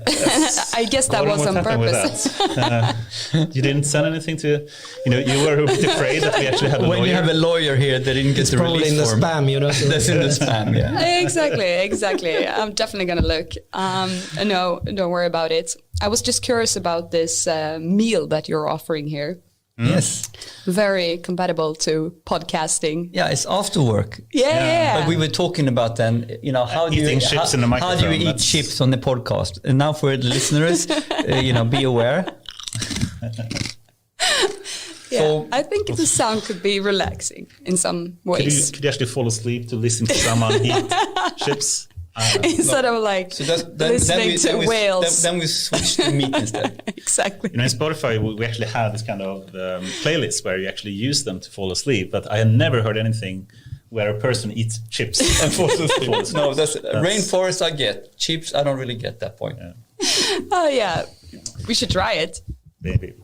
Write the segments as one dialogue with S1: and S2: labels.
S1: I guess that was on purpose.
S2: You didn't send anything to, you were a bit afraid that we actually had a lawyer.
S3: When you have a lawyer here, they didn't get the release
S4: in the
S3: form.
S4: spam,
S3: So that's in the spam, yeah.
S1: Exactly. I'm definitely going to look. No, don't worry about it. I was just curious about this meal that you're offering here.
S3: Yes.
S1: Very compatible to podcasting.
S3: Yeah, it's after work.
S1: Yeah.
S3: But we were talking about then, how do you
S2: chips in the microphone,
S3: how do you eat chips on the podcast? And now for the listeners, be aware.
S1: So, I think the sound could be relaxing in some ways.
S2: Could you actually fall asleep to listen to someone eat chips?
S1: Instead of listening to whales.
S3: Then we switch to meat instead.
S1: Exactly.
S2: In Spotify, we actually have this kind of playlist where you actually use them to fall asleep. But I have never heard anything where a person eats chips and falls asleep.
S3: No, that's rainforest I get. Chips, I don't really get that point.
S2: Yeah.
S1: Oh, yeah. We should try it.
S2: Maybe.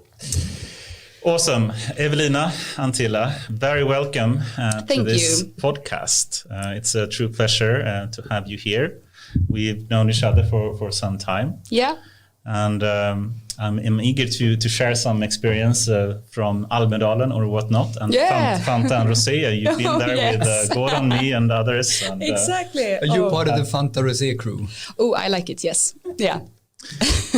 S2: Awesome. Evelina Anttila, very welcome to this podcast. It's a true pleasure to have you here. We've known each other for some time.
S1: Yeah.
S2: And I'm eager to share some experience from Almedalen or whatnot. And Fanta and Rosé, you've been there with Gordon, me and others. And,
S1: exactly.
S4: Are you part of the Fanta Rosé crew?
S1: Oh, I like it, yes. Yeah.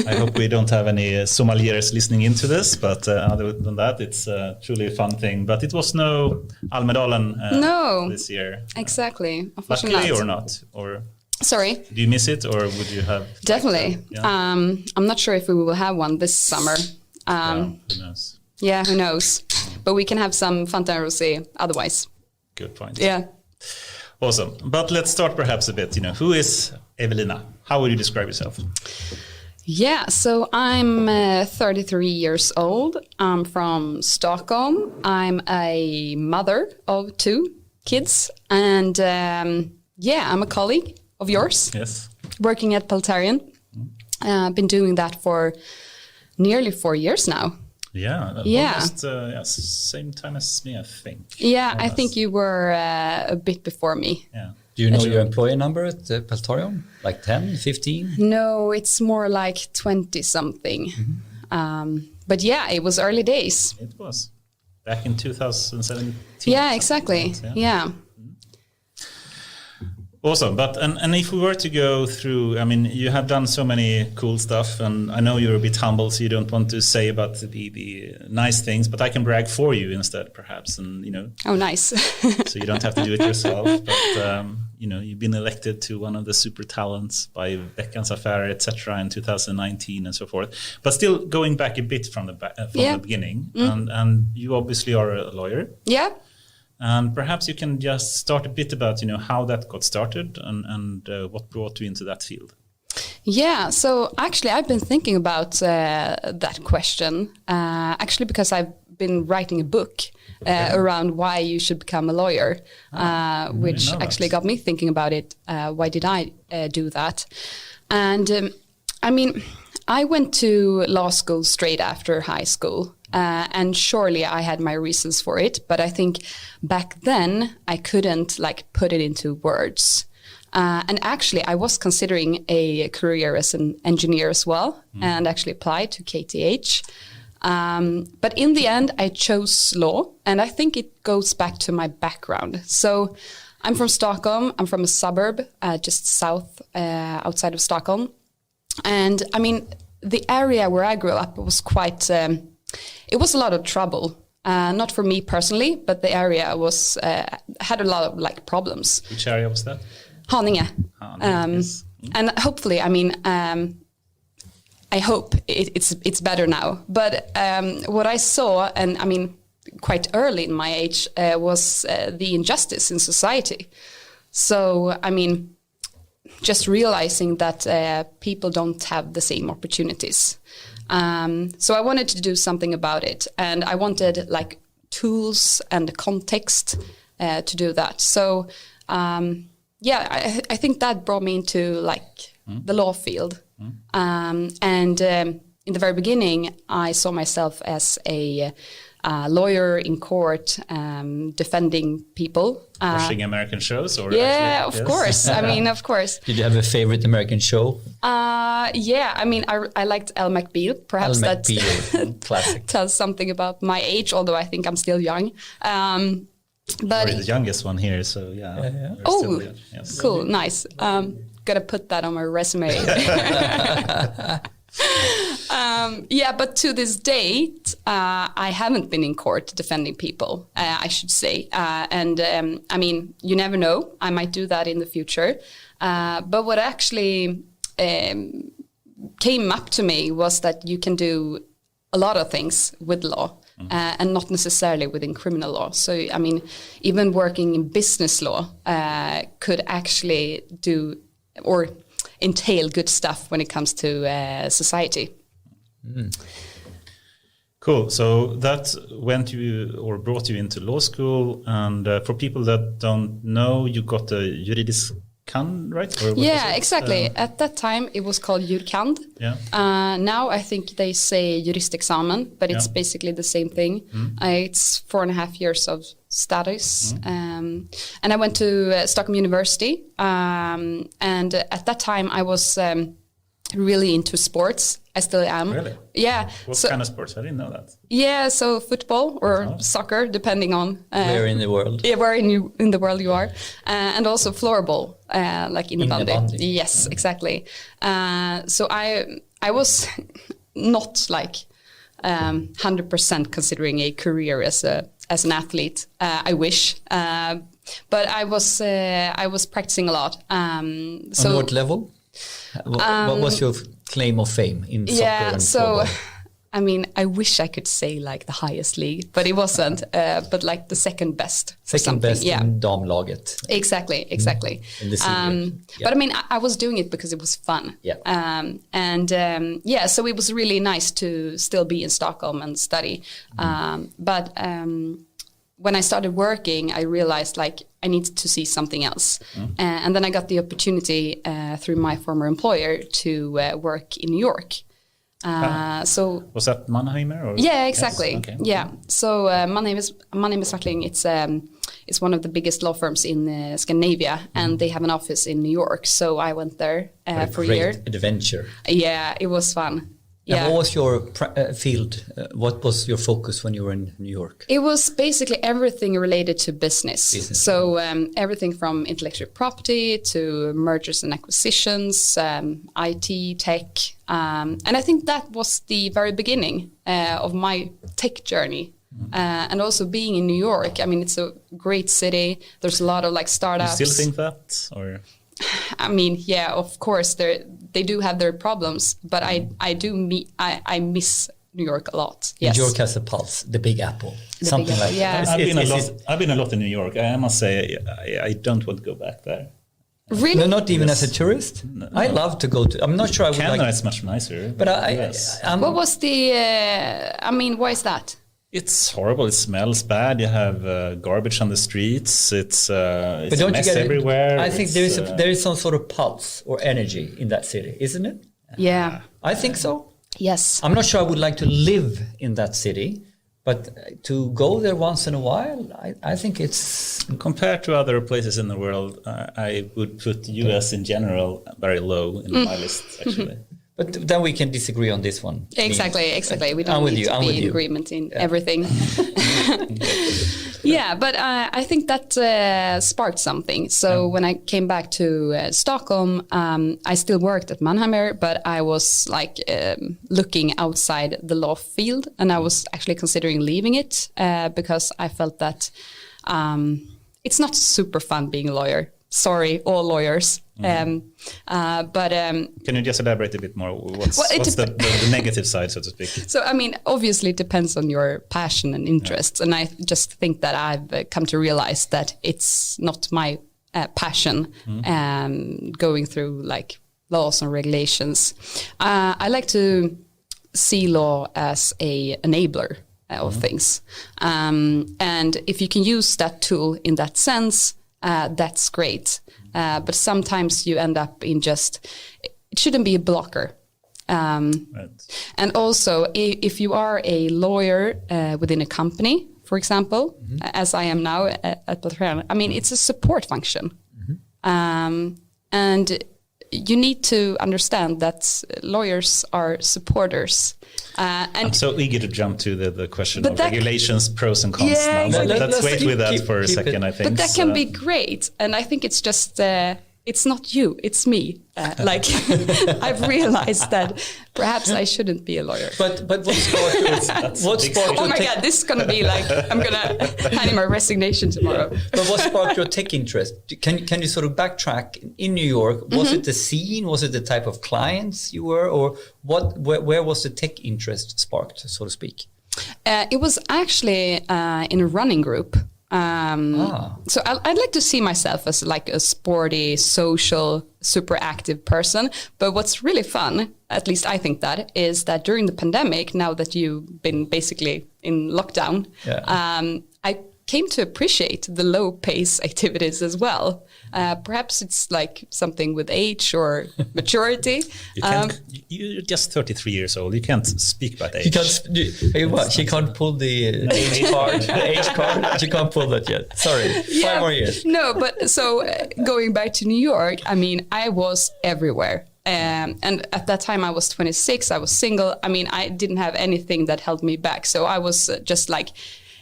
S2: I hope we don't have any sommeliers listening into this, but other than that, it's truly a fun thing. But it was no Almedalen this year.
S1: Exactly.
S2: Luckily or not? Or
S1: sorry?
S2: Do you miss it, or would you have?
S1: Definitely. I'm not sure if we will have one this summer.
S2: Who knows?
S1: Yeah, who knows? But we can have some Fanta Rosé otherwise.
S2: Good point.
S1: Yeah.
S2: Awesome. But let's start perhaps a bit. Who is Evelina? How would you describe yourself?
S1: Yeah, so I'm 33 years old. I'm from Stockholm. I'm a mother of 2 kids. And I'm a colleague of yours.
S2: Yes.
S1: Working at Peltarion. I've been doing that for nearly 4 years now.
S2: Yeah. Almost same time as me, I think.
S1: Yeah, I think you were a bit before me.
S2: Yeah.
S3: Do you know your employee number at Peltarion? Like 10, 15?
S1: No, it's more like 20-something. Mm-hmm. But yeah, it was early days.
S2: It was. Back in 2017.
S1: Yeah, exactly. Yeah.
S2: Awesome. But and if we were to go through, you have done so many cool stuff, and I know you're a bit humble, so you don't want to say about the nice things, but I can brag for you instead, perhaps, and
S1: Oh, nice.
S2: so you don't have to do it yourself. But you've been elected to one of the super talents by Veckans Affärer, etc., in 2019 and so forth. But still, going back a bit from the beginning, and you obviously are a lawyer.
S1: Yeah.
S2: And perhaps you can just start a bit about, how that got started and what brought you into that field.
S1: Yeah, so actually I've been thinking about that question, actually because I've been writing a book around why you should become a lawyer, which actually got me thinking about it. Why did I do that? And I went to law school straight after high school. And surely I had my reasons for it, but I think back then I couldn't put it into words. And actually I was considering a career as an engineer as well, and actually applied to KTH. But in the end I chose law, and I think it goes back to my background. So I'm from Stockholm. I'm from a suburb just south outside of Stockholm. And the area where I grew up was quite... it was a lot of trouble, not for me personally, but the area was had a lot of problems.
S2: Which area was that?
S1: Haninge.
S2: Yes.
S1: And hopefully, I hope it's better now. But what I saw, and quite early in my age, was the injustice in society. So just realizing that people don't have the same opportunities. So I wanted to do something about it, and I wanted tools and context to do that. So I think that brought me into the law field. And in the very beginning, I saw myself as a lawyer in court, defending people.
S2: Watching American shows, or
S1: Yeah,
S2: actually,
S1: of course. I mean, of course.
S3: Did you have a favorite American show?
S1: Yeah, I mean, I liked Elle McBeal. Perhaps
S3: Al
S1: that
S3: McBeal, classic.
S1: tells something about my age, although I think I'm still young. But
S2: We're the youngest one here, so yeah. we're
S1: Oh,
S2: still young, yes.
S1: cool, nice. Gotta put that on my resume. Yeah, but to this date, I haven't been in court defending people, I should say. And I mean, you never know. I might do that in the future. But what actually came up to me was that you can do a lot of things with law. And not necessarily within criminal law. So, I mean, even working in business law could actually do or entail good stuff when it comes to society.
S2: Cool. So that brought you into law school. And for people that don't know, you got a juridisk Kand, right? Or what was it?
S1: Exactly. At that time, it was called jurkand.
S2: Yeah.
S1: Now I think they say juristexamen, but it's basically the same thing. It's 4.5 years of studies. And I went to Stockholm University. And at that time, I was really into sports. I still am.
S2: Really?
S1: Yeah.
S2: What kind of sports? I didn't know that.
S1: Yeah, so football or soccer, depending on
S3: Where in the world?
S1: Yeah, where in the world you are, and also floorball, like innebandy. Yes, exactly. So I was not like 100% considering a career as an athlete. I wish, but I was practicing a lot. So
S3: on what level? What was your claim of fame in soccer and football?
S1: I mean, I wish I could say like the highest league, but it wasn't. But like the second best.
S3: Second best in damlaget.
S1: Exactly.
S3: In the senior.
S1: But I mean, I was doing it because it was fun.
S3: Yeah.
S1: So it was really nice to still be in Stockholm and study. But when I started working, I realized like I needed to see something else. And then I got the opportunity through my former employer to work in New York. So
S2: was that Mannheimer? Or?
S1: Yeah, exactly.
S2: Yes? Okay.
S1: Yeah. So Mannheimer Swartling. It's one of the biggest law firms in Scandinavia, and they have an office in New York. So I went there for a year.
S3: Great adventure.
S1: Yeah, it was fun. Yeah.
S3: And what was your field? What was your focus when you were in New York?
S1: It was basically everything related to business. So everything from intellectual property to mergers and acquisitions, IT, tech. And I think that was the very beginning of my tech journey. And also being in New York, I mean, it's a great city. There's a lot of like startups.
S2: You still think that? Or?
S1: I mean, yeah, of course, they do have their problems, but I miss New York a lot. Yes.
S3: New York has a pulse, the Big Apple, something like
S1: yeah.
S3: that.
S2: I've been a lot in New York. I must say, I don't want to go back there.
S1: Really?
S3: No, not even as a tourist.
S2: No.
S3: I love to go to. I'm not sure I would
S2: Canada
S3: like.
S2: is much nicer.
S3: But
S1: what was the? I mean, why is that?
S2: It's horrible. It smells bad. You have garbage on the streets. It's a
S3: but don't
S2: mess
S3: you get
S2: everywhere.
S3: I think there is some sort of pulse or energy in that city, isn't it?
S1: Yeah.
S3: I think so.
S1: Yes.
S3: I'm not sure I would like to live in that city, but to go there once in a while, I think it's...
S2: Compared to other places in the world, I would put US in general very low in my list, actually.
S3: But then we can disagree on this one.
S1: Exactly. We don't need to be in agreement in everything. Yeah, but I think that sparked something. So when I came back to Stockholm, I still worked at Mannheimer, but I was like looking outside the law field, and I was actually considering leaving it because I felt that it's not super fun being a lawyer. Sorry, all lawyers. But
S2: can you just elaborate a bit more? What's the negative side, so to speak?
S1: So, I mean, obviously it depends on your passion and interests. And I just think that I've come to realize that it's not my passion going through like laws and regulations. I like to see law as a enabler of things. And if you can use that tool in that sense, that's great. But sometimes you end up in it shouldn't be a blocker.
S2: Right.
S1: And also, if you are a lawyer within a company, for example, as I am now at Peltarion, I mean, it's a support function. And you need to understand that lawyers are supporters. And
S2: I'm so eager to jump to the question
S1: But
S2: of
S1: that-
S2: regulations, pros and cons
S1: Yeah,
S2: now.
S1: exactly.
S2: Let's wait with that
S3: keep-
S2: for a
S3: keep
S2: second,
S3: it.
S2: I think.
S1: But that
S2: So-
S1: can be great. And I think it's just, it's not you, it's me. Like, I've realized that perhaps I shouldn't be a lawyer.
S3: But what sparked what
S2: big
S3: sparked
S1: Oh
S3: your
S1: my
S3: tech,
S1: God, this is going to be like, I'm going to hand in my resignation tomorrow.
S3: but what sparked your tech interest? Can you sort of backtrack in New York? Was it the scene? Was it the type of clients you were, or what? Where was the tech interest sparked, so to speak?
S1: It was actually in a running group. So I'd like to see myself as like a sporty, social, super active person. But what's really fun, at least I think that, is that during the pandemic, now that you've been basically in lockdown, I came to appreciate the low pace activities as well. Perhaps it's like something with age or maturity.
S2: You're just 33 years old. You can't speak about age.
S3: She can't pull the age card. The age card. She can't pull that yet. Sorry. 5 more years.
S1: No, but so going back to New York, I mean, I was everywhere. And at that time I was 26, I was single. I mean, I didn't have anything that held me back. So I was just like,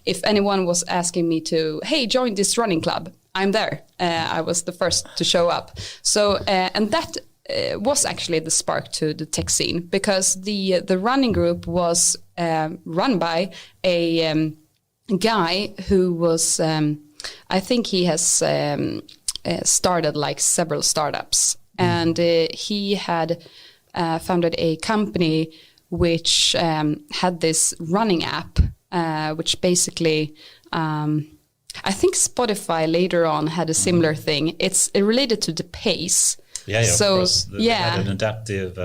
S1: if anyone was asking me to, hey, join this running club, I'm there. I was the first to show up. So, and that was actually the spark to the tech scene, because the running group was run by a guy who was, I think he has started like several startups. And he had founded a company which had this running app, which basically, I think Spotify later on had a similar thing. It's related to the pace.
S2: Yeah,
S1: So,
S2: of course. They had an adaptive.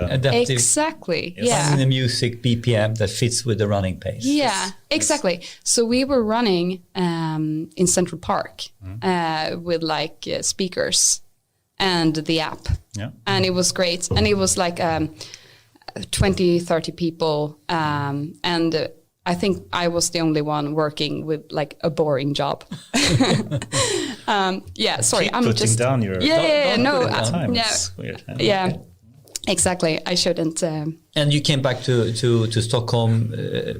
S1: Exactly.
S2: Yes.
S1: Yeah.
S3: Finding the music BPM that fits with the running pace.
S1: Yeah, exactly. So we were running in Central Park with like speakers and the app.
S2: Yeah.
S1: And it was great. And it was like 20, 30 people. And I think I was the only one working with like a boring job. Yeah, sorry.
S2: Keep
S1: I'm
S2: putting
S1: just
S2: down your
S1: no,
S2: time.
S1: yeah,
S2: It's weird.
S1: yeah, exactly. I shouldn't.
S3: And you came back to Stockholm,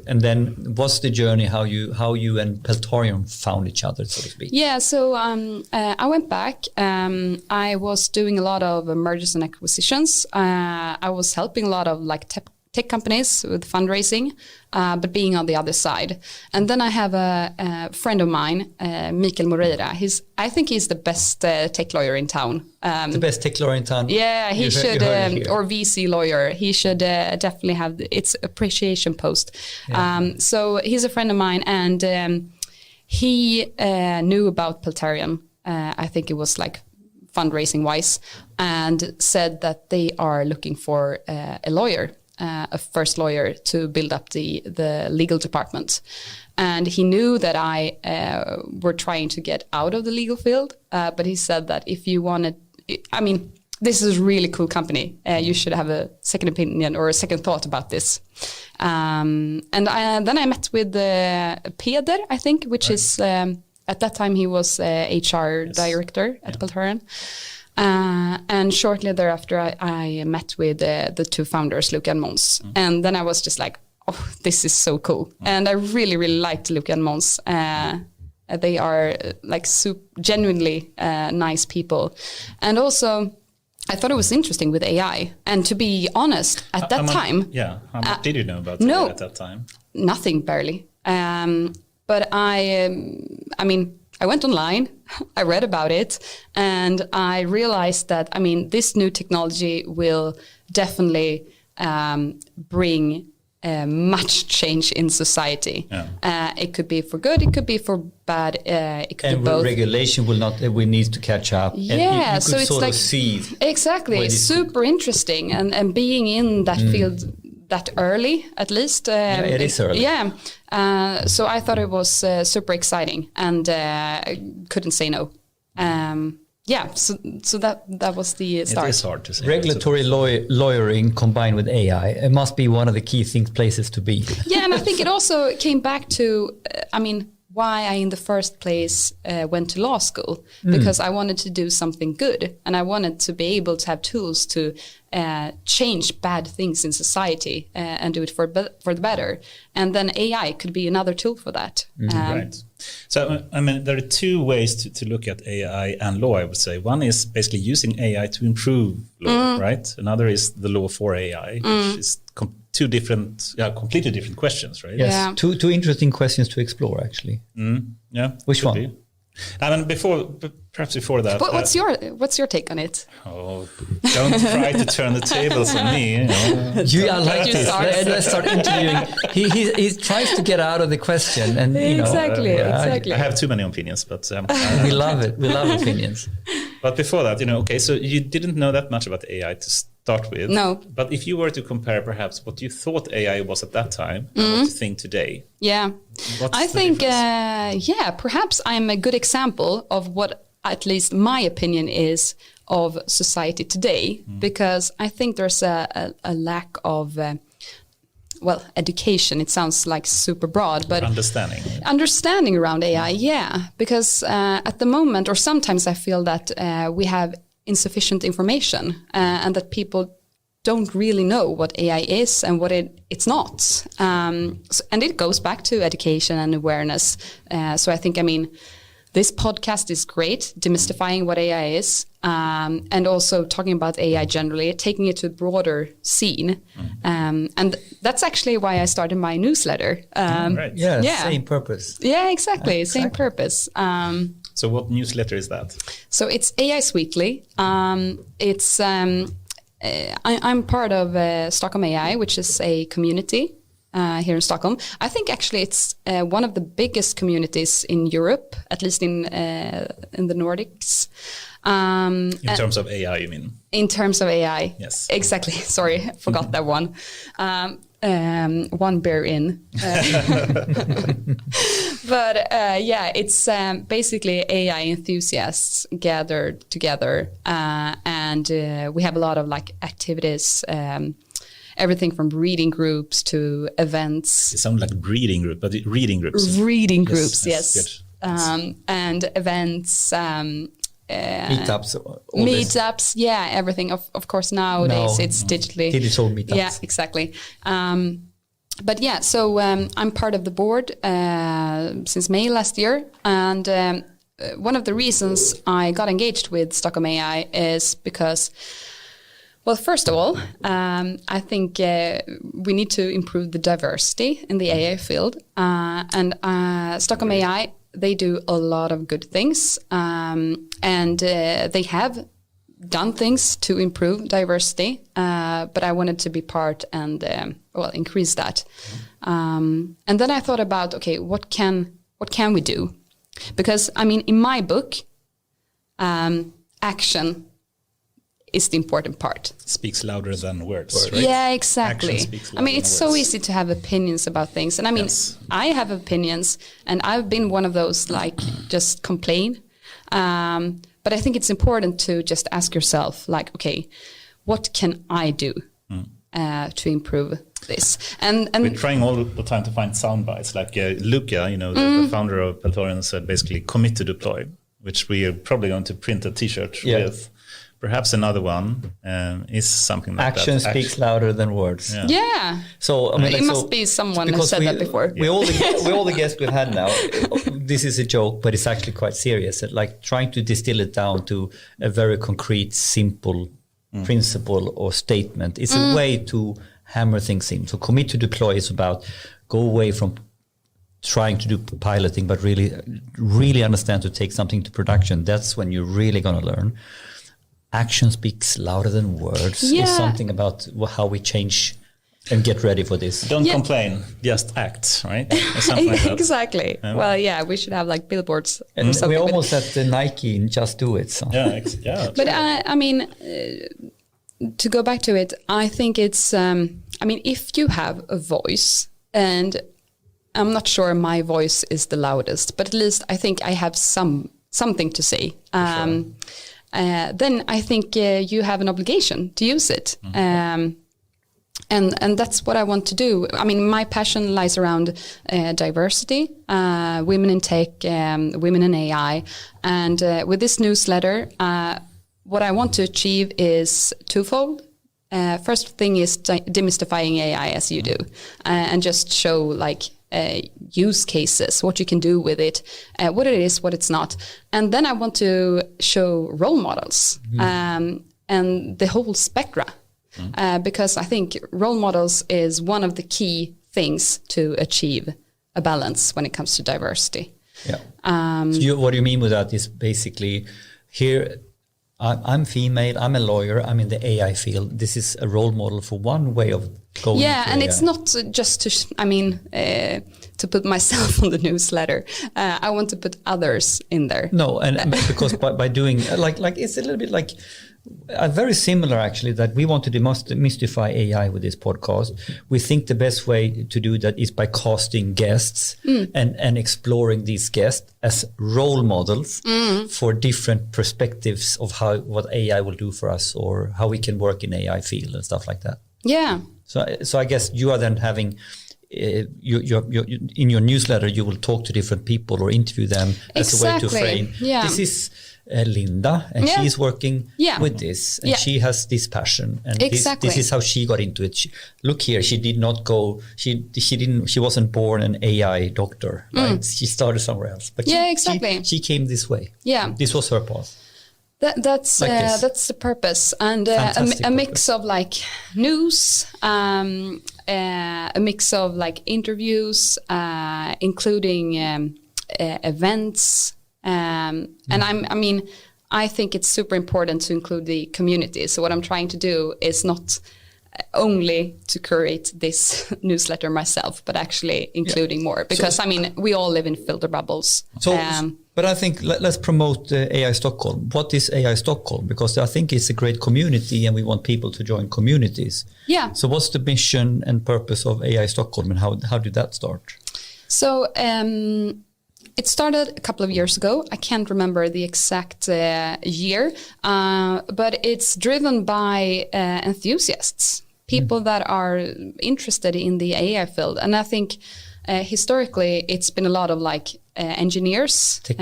S3: and then what's the journey? How you and Peltarion found each other, so to speak?
S1: Yeah, so I went back. I was doing a lot of mergers and acquisitions. I was helping a lot of like tech companies with fundraising, but being on the other side. And then I have a friend of mine, Mikael Moreira. I think he's the best tech lawyer in town.
S3: The best tech lawyer in town.
S1: Yeah, he should,
S3: heard it here.
S1: or VC lawyer. He should definitely have its appreciation post.
S3: Yeah.
S1: So he's a friend of mine, and he knew about Peltarion. I think it was like fundraising wise, and said that they are looking for a lawyer. A first lawyer to build up the legal department. And he knew that I were trying to get out of the legal field, but he said that if you wanted, I mean, this is a really cool company. You should have a second opinion or a second thought about this. And then I met with Peder, I think, which is, at that time he was HR director at Peltarion. And shortly thereafter, I met with the two founders, Luca and Måns. And then I was just like, oh, this is so cool. And I really, really liked Luca and Måns. They are like genuinely nice people. And also, I thought it was interesting with AI. And to be honest, at that time...
S2: Yeah, how much did you know about
S1: no,
S2: AI at that time?
S1: Nothing, barely. But I mean... I went online, I read about it, and I realized that, I mean, this new technology will definitely bring much change in society. Yeah. It could be for good, it could be for bad, it could be both.
S3: And regulation will not, we need to catch up.
S1: Yeah,
S3: and you could
S1: so it's
S3: sort
S1: like,
S3: of see.
S1: Exactly, super interesting, and being in that field that early, at least.
S3: Yeah, it is early.
S1: Yeah. So I thought it was super exciting, and couldn't say no. yeah, so that was the start.
S2: It is hard to say.
S3: Regulatory lawyering combined with AI, it must be one of the key places to be.
S1: Yeah, and I think it also came back to, why I in the first place went to law school, because I wanted to do something good, and I wanted to be able to have tools to change bad things in society and do it for the better. And then AI could be another tool for that.
S2: Right. So, there are two ways to look at AI and law, I would say. One is basically using AI to improve law, right? Another is the law for AI, which is two different, completely different questions, right?
S3: Yes,
S1: Yeah.
S3: two interesting questions to explore, actually.
S2: Yeah.
S3: Which one?
S2: Be. Perhaps before that.
S1: But what's your take on it?
S2: Oh, don't try to turn the tables on me.
S3: You are like
S1: You
S3: this.
S1: started.
S3: Let's start interviewing. He tries to get out of the question, and
S1: Exactly.
S2: I have too many opinions, but
S3: we love it. We love opinions.
S2: But before that, okay, so you didn't know that much about AI to start with.
S1: No.
S2: But if you were to compare perhaps what you thought AI was at that time and what you think today.
S1: Yeah.
S2: What's
S1: I
S2: the
S1: think,
S2: difference?
S1: perhaps I'm a good example of what at least my opinion is of society today, because I think there's a lack of, education. It sounds like super broad, but understanding around AI, yeah. Because at the moment, or sometimes I feel that we have insufficient information and that people don't really know what AI is and what it's not. And it goes back to education and awareness. So I think, this podcast is great, demystifying what AI is, and also talking about AI generally, taking it to a broader scene. And that's actually why I started my newsletter.
S2: Right.
S3: Yeah, same purpose.
S1: Yeah, exactly. Same purpose.
S2: So what newsletter is that?
S1: So it's AI's Weekly. It's I'm part of Stockholm AI, which is a community here in Stockholm. I think actually it's one of the biggest communities in Europe, at least in the Nordics.
S2: In terms of AI, you mean?
S1: In terms of AI.
S2: Yes.
S1: Exactly. Sorry, forgot that one. One bear in. But it's basically AI enthusiasts gathered together, and we have a lot of activities. Everything from reading groups to events.
S2: It sounds like reading group, but reading groups.
S1: Reading groups,
S2: yes.
S1: Good. And events.
S3: Meetups.
S1: Yeah, everything. Of course, nowadays it's digitally.
S3: Digital meetups.
S1: Yeah, exactly. But yeah, so I'm part of the board since May last year, and one of the reasons I got engaged with Stockholm AI is because, well, first of all, I think we need to improve the diversity in the AI field, and Stockholm AI, they do a lot of good things, and they have done things to improve diversity, but I wanted to be part and increase that. And then I thought about, okay, what can we do? Because in my book, action is the important part.
S2: Speaks louder than words, right?
S1: Yeah, exactly.
S2: Action speaks louder
S1: it's
S2: than
S1: so
S2: words.
S1: easy to have opinions about things. And
S2: Yes.
S1: I have opinions, and I've been one of those, just complain. But I think it's important to just ask yourself, okay, what can I do to improve this? And
S2: we're trying all the time to find sound bites. Luca, the founder of Peltarion, said basically commit to deploy, which we are probably going to print a T-shirt with. Perhaps another one is something like
S3: Action
S2: that.
S3: speaks louder than words.
S1: Yeah.
S3: So
S1: it must be someone who said that before.
S3: We all the guests we've had now. This is a joke, but it's actually quite serious. Trying to distill it down to a very concrete, simple principle or statement. It's a way to hammer things in. So commit to deploy is about go away from trying to do piloting, but really understand to take something to production. That's when you're really going to learn. Action speaks louder than words. Is something about how we change and get ready for this.
S2: Don't complain, just act, right? Or something like that.
S1: Exactly. Well, we should have billboards.
S3: And we're almost at the Nike and Just Do It. So.
S2: Yeah.
S1: But to go back to it, I think it's, if you have a voice, and I'm not sure my voice is the loudest, but at least I think I have something to say. then I think you have an obligation to use it. And that's what I want to do. I mean, my passion lies around diversity, women in tech, women in AI. And with this newsletter, what I want to achieve is twofold. First thing is demystifying AI as you do, and just show like use cases, what you can do with it, what it is, what it's not. And then I want to show role models and the whole spectra. Because I think role models is one of the key things to achieve a balance when it comes to diversity.
S3: Yeah. So what you mean with that is basically here, I'm female, I'm a lawyer, I'm in the AI field. This is a role model for one way of going.
S1: Yeah, and
S3: AI.
S1: it's not just to put myself on the newsletter. I want to put others in there.
S3: No, and because by doing like it's a little bit like very similar actually, that we want to demystify AI with this podcast. We think the best way to do that is by casting guests and exploring these guests as role models for different perspectives of what AI will do for us or how we can work in AI field and stuff like that.
S1: Yeah.
S3: So I guess you are then having you in your newsletter you will talk to different people or interview them as a way to frame.
S1: Yeah.
S3: This is Linda, and she is working with this, and she has this passion, and this is how she got into it. Look here, she did not go. She wasn't born an AI doctor, right? She started somewhere else, but she came this way. Yeah, this was her path.
S1: That's the purpose, and a mix of like news, a mix of like interviews, including events. And I think it's super important to include the community. So what I'm trying to do is not only to curate this newsletter myself, but actually including more. Because, we all live in filter bubbles.
S3: So, but I think let's promote AI Stockholm. What is AI Stockholm? Because I think it's a great community and we want people to join communities. Yeah. So what's the mission and purpose of AI Stockholm, and how did that start? So
S1: it started a couple of years ago. I can't remember the exact year, but it's driven by enthusiasts, people that are interested in the AI field. And I think historically it's been a lot of like engineers, tech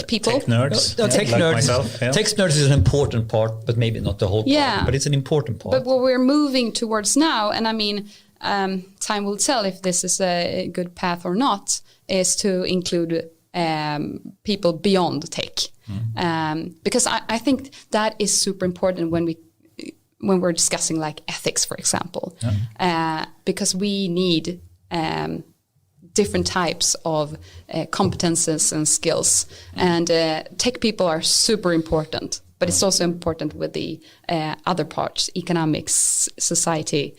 S1: people.
S2: Tech nerds.
S3: Tech
S2: like
S3: nerds.
S2: Myself, yeah.
S3: Tech nerds is an important part, but maybe not the whole part. But it's an important part.
S1: But what we're moving towards now, and time will tell if this is a good path or not, is to include people beyond tech, because I think that is super important when we're discussing like ethics, for example, because we need different types of competences and skills, and tech people are super important. But it's also important with the other parts, economics, society,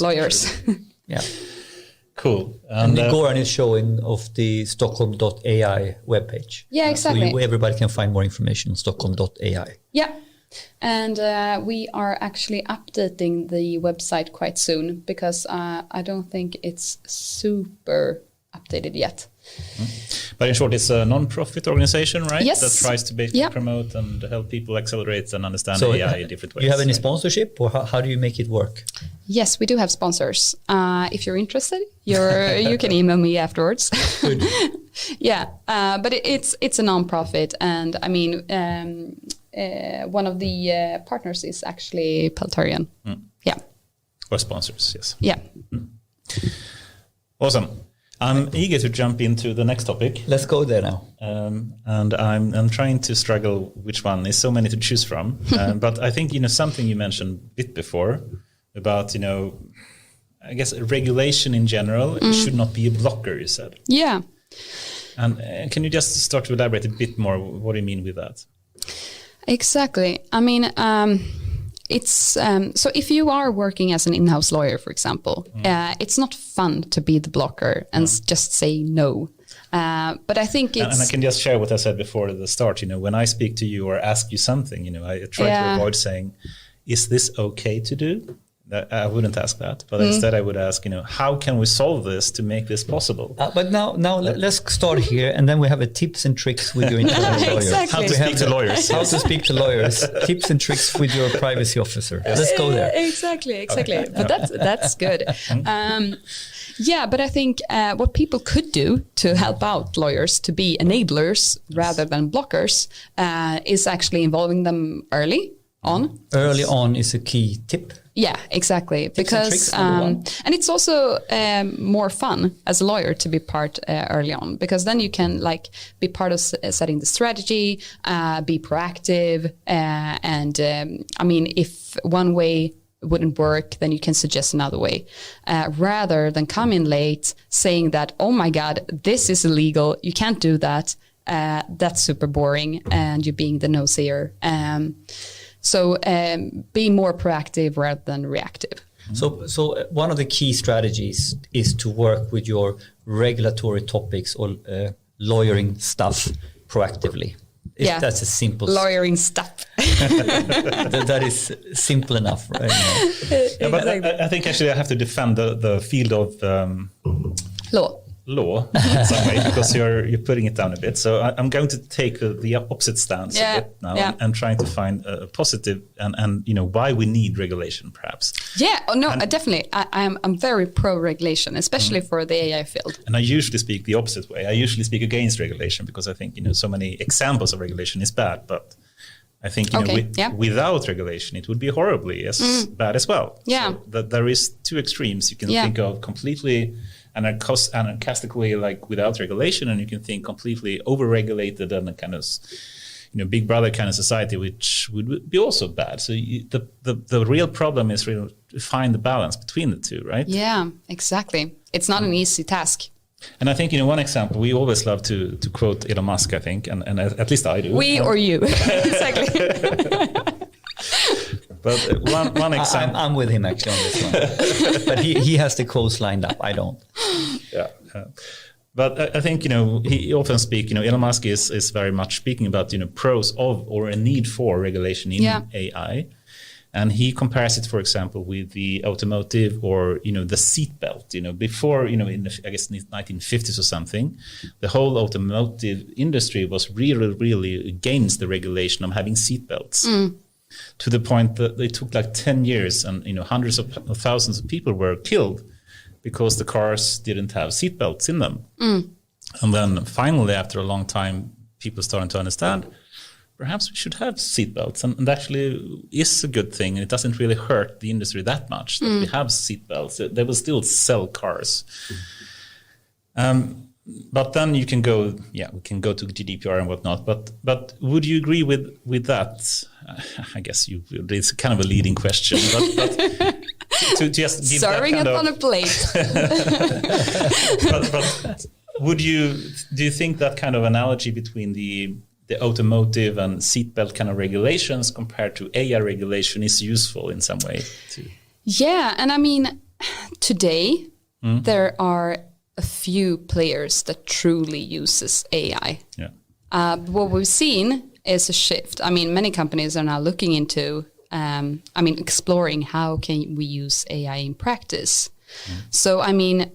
S1: lawyers.
S3: Yeah.
S2: Cool.
S3: And Goran is showing of the Stockholm.ai webpage.
S1: Yeah, exactly.
S3: So everybody can find more information on Stockholm.ai.
S1: Yeah. And we are actually updating the website quite soon, because I don't think it's super updated yet.
S2: But in short, it's a non-profit organization, right?
S1: Yes.
S2: That tries to basically promote and help people accelerate and understand AI in different ways.
S3: Do you have any sponsorship, or how do you make it work?
S1: Yes, we do have sponsors. If you're interested, you can email me afterwards.
S3: Good.
S1: Yeah, but it's a non-profit, and one of the partners is actually Peltarion. Yeah.
S2: Or sponsors, yes.
S1: Yeah.
S2: Awesome. I'm eager to jump into the next topic.
S3: Let's go there now.
S2: And I'm trying to struggle which one. There's so many to choose from. But I think, something you mentioned a bit before about, I guess regulation in general should not be a blocker, you said.
S1: Yeah.
S2: And can you just start to elaborate a bit more? What do you mean with that?
S1: Exactly. It's so if you are working as an in-house lawyer, for example, it's not fun to be the blocker and just say no. But I think it's...
S2: And I can just share what I said before at the start. When I speak to you or ask you something, I try to avoid saying, is this okay to do? I wouldn't ask that, but instead I would ask, how can we solve this to make this possible?
S3: But now let's start here, and then we have a tips and tricks with your internal lawyer.
S1: Exactly.
S2: How to speak to lawyers.
S3: How to speak to lawyers. Tips and tricks with your privacy officer. Let's go there.
S1: Exactly. But that's good. Yeah, but I think what people could do to help out lawyers to be enablers rather than blockers is actually involving them early on.
S3: Early on is a key tip.
S1: Yeah, exactly. Because and it's also more fun as a lawyer to be part early on, because then you can be part of setting the strategy, be proactive, and if one way wouldn't work, then you can suggest another way, rather than come in late saying that, oh my God, this is illegal, you can't do that. That's super boring, and you're being the no-sayer. So be more proactive rather than reactive.
S3: So one of the key strategies is to work with your regulatory topics or lawyering stuff proactively. That's a simple
S1: lawyering stuff.
S3: that is simple enough, right?
S2: Yeah, but I think actually I have to defend the field of law in some way, because you're putting it down a bit. So I'm going to take the opposite stance a bit now and trying to find a positive and why we need regulation, perhaps.
S1: Yeah, definitely. I'm very pro regulation, especially for the AI field.
S2: And I usually speak the opposite way. I usually speak against regulation, because I think so many examples of regulation is bad, but I think without regulation it would be horribly as bad as well. Yeah, so that there is two extremes. You can think of completely anarchistically, without regulation, and you can think completely over-regulated and a kind of big brother kind of society, which would be also bad. So the real problem is really to find the balance between the two, right? Yeah,
S1: exactly. It's not an easy task.
S2: And I think one example, we always love to quote Elon Musk, I think, and at least I do.
S1: We or you. Exactly.
S2: But one example,
S3: I'm with him actually on this one. But he has the quotes lined up. I don't.
S2: Yeah. But I think he often speak. Elon Musk is very much speaking about pros of or a need for regulation in AI, and he compares it, for example, with the automotive or the seatbelt. Before in I guess 1950s or something, the whole automotive industry was really against the regulation of having seatbelts. To the point that it took 10 years, and hundreds of thousands of people were killed because the cars didn't have seatbelts in them. And then finally, after a long time, people started to understand perhaps we should have seatbelts, and actually is a good thing, and it doesn't really hurt the industry that much that we have seatbelts. They will still sell cars. But then you can go, we can go to GDPR and whatnot. But would you agree with that? I guess it's kind of a leading question. But to just give
S1: serving it on a plate.
S2: but do you think that kind of analogy between the automotive and seatbelt kind of regulations compared to AI regulation is useful in some way?
S1: Yeah, and I mean, today there are a few players that truly uses AI. Yeah. What we've seen is a shift. I mean, many companies are now looking into, exploring how can we use AI in practice. So, I mean,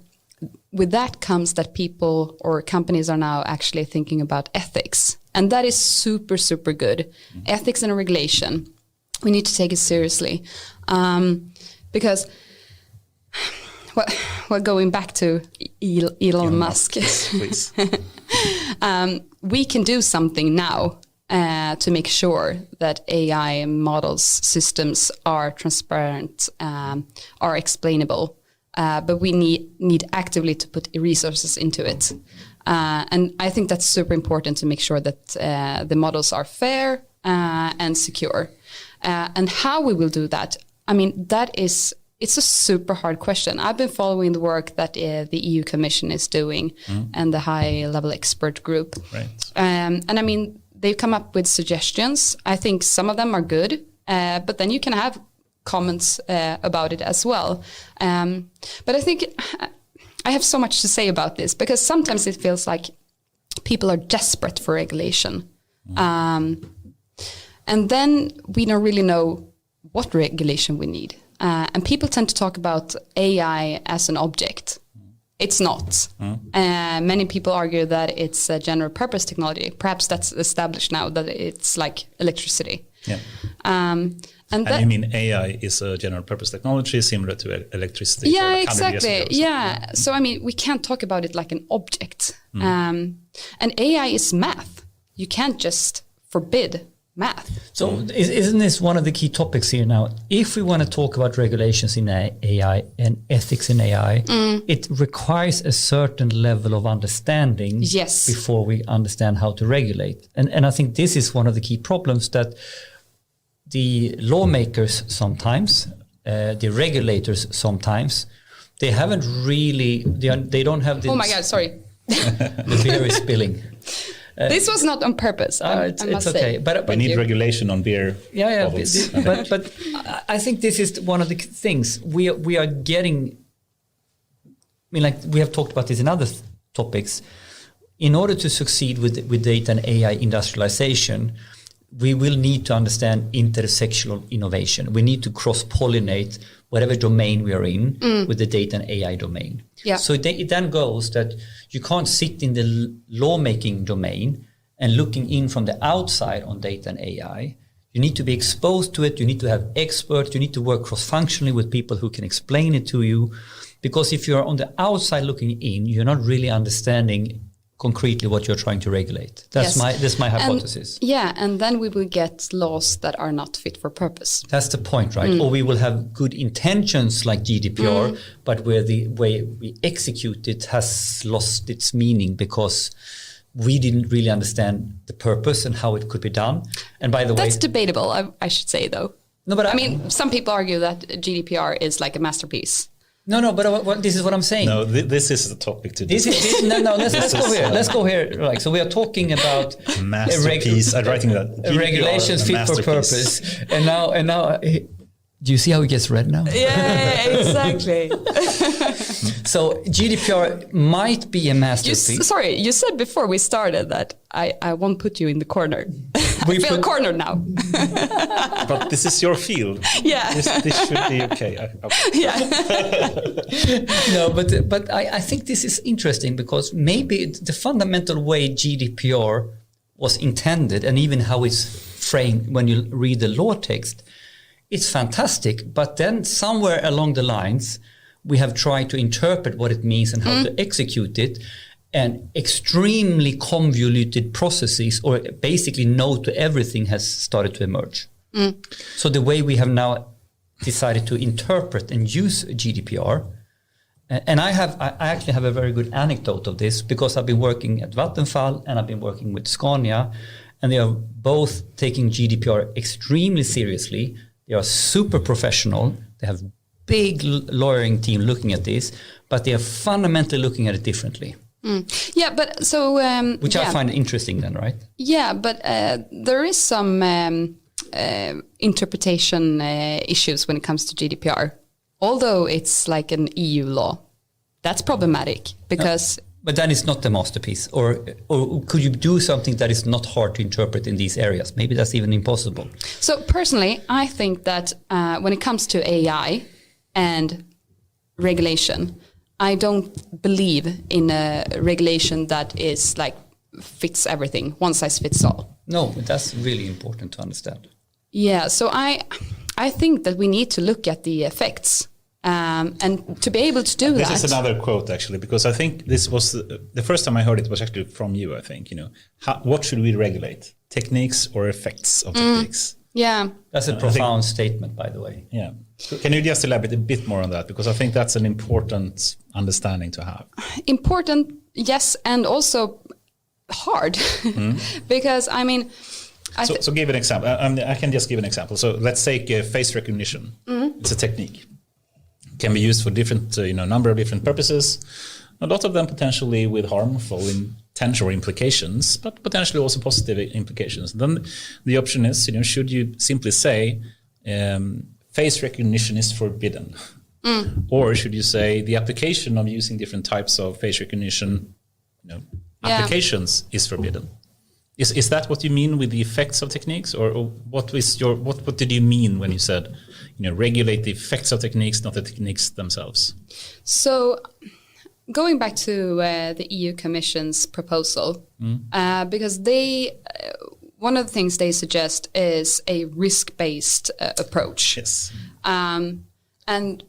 S1: with that comes that people or companies are now actually thinking about ethics. And that is super, super good. Ethics and regulation. We need to take it seriously. Because... Well, going back to Elon Musk,
S2: please.
S1: We can do something now to make sure that AI models, systems are transparent, are explainable, but we need actively to put resources into it. And I think that's super important to make sure that the models are fair and secure. And how we will do that, I mean, it's a super hard question. I've been following the work that the EU Commission is doing and the high-level expert group. Right. And I mean, they've come up with suggestions. I think some of them are good, but then you can have comments about it as well. But I think I have so much to say about this, because sometimes it feels like people are desperate for regulation. And then we don't really know what regulation we need. and people tend to talk about AI as an object. It's not. Many people argue that it's a general purpose technology. Perhaps that's established now, that it's like electricity.
S2: Yeah.
S1: And
S2: you mean AI is a general purpose technology similar to electricity?
S1: Yeah,
S2: for like 100 years
S1: exactly.
S2: ago or
S1: Yeah. So I mean, we can't talk about it like an object. And AI is math. You can't just forbid math.
S3: So isn't this one of the key topics here now? If we want to talk about regulations in AI and ethics in AI, it requires a certain level of understanding before we understand how to regulate. And I think this is one of the key problems, that the lawmakers sometimes, the regulators sometimes, they haven't really, they don't have this.
S1: Oh my God, sorry.
S3: The beer is spilling.
S1: This was not on purpose.
S3: It's okay, but
S2: we need regulation on beer.
S3: Yeah. But I think this is one of the things we are getting. I mean, like we have talked about this in other topics. In order to succeed with data and AI industrialization, we will need to understand intersectional innovation. We need to cross-pollinate whatever domain we are in with the data and AI domain.
S1: Yeah.
S3: So it then goes that you can't sit in the lawmaking domain and looking in from the outside on data and AI. You need to be exposed to it. You need to have experts. You need to work cross-functionally with people who can explain it to you. Because if you're on the outside looking in, you're not really understanding concretely what you're trying to regulate. That's my hypothesis.
S1: And then we will get laws that are not fit for purpose.
S3: That's the point, right? Or we will have good intentions like GDPR, but where the way we execute it has lost its meaning because we didn't really understand the purpose and how it could be done. And by the way,
S1: that's debatable, I should say, though.
S3: No, but
S1: I mean, some people argue that GDPR is like a masterpiece.
S3: No, but this is what I'm saying.
S2: No, this is the topic to discuss.
S3: Let's go here. Let's go here. Like, so we are talking about
S2: masterpiece. I'm writing that
S3: regulations fit for purpose, and now. Do you see how it gets red now?
S1: Yeah, exactly.
S3: So GDPR might be a masterpiece.
S1: You said before we started that I won't put you in the corner. I feel cornered now.
S2: But this is your field.
S1: Yeah.
S2: This should be okay.
S3: No, but I think this is interesting because maybe the fundamental way GDPR was intended and even how it's framed when you read the law text, it's fantastic. But then somewhere along the lines, we have tried to interpret what it means and how to execute it. And extremely convoluted processes, or basically no to everything, has started to emerge. So the way we have now decided to interpret and use GDPR, and I actually have a very good anecdote of this because I've been working at Vattenfall and I've been working with Scania, and they are both taking GDPR extremely seriously. They are super professional. They have big lawyering team looking at this, but they are fundamentally looking at it differently.
S1: Yeah, but so...
S3: which I find interesting then, right?
S1: Yeah, but there is some interpretation issues when it comes to GDPR. Although it's like an EU law. That's problematic because...
S3: But then it's not the masterpiece. Or could you do something that is not hard to interpret in these areas? Maybe that's even impossible.
S1: So personally, I think that when it comes to AI and regulation... I don't believe in a regulation that is like fits everything, one size fits all.
S3: No, that's really important to understand.
S1: Yeah, so I think that we need to look at the effects and to be able to do that.
S2: This is another quote actually, because I think this was the first time I heard it was actually from you. I think what should we regulate? Techniques or effects of techniques?
S1: Yeah,
S3: that's a profound statement, by the way.
S2: Yeah. Can you just elaborate a bit more on that? Because I think that's an important understanding to have.
S1: Important, yes, and also hard. Because, I mean...
S2: So give an example. I can just give an example. So let's take face recognition. It's a technique. It can be used for different, number of different purposes. A lot of them potentially with harmful intention or implications, but potentially also positive implications. Then the option is, should you simply say... face recognition is forbidden. Or should you say the application of using different types of face recognition applications is forbidden? Is that what you mean with the effects of techniques, or what did you mean when you said, regulate the effects of techniques, not the techniques themselves?
S1: So, going back to the EU Commission's proposal, because one of the things they suggest is a risk-based approach.
S2: Yes.
S1: And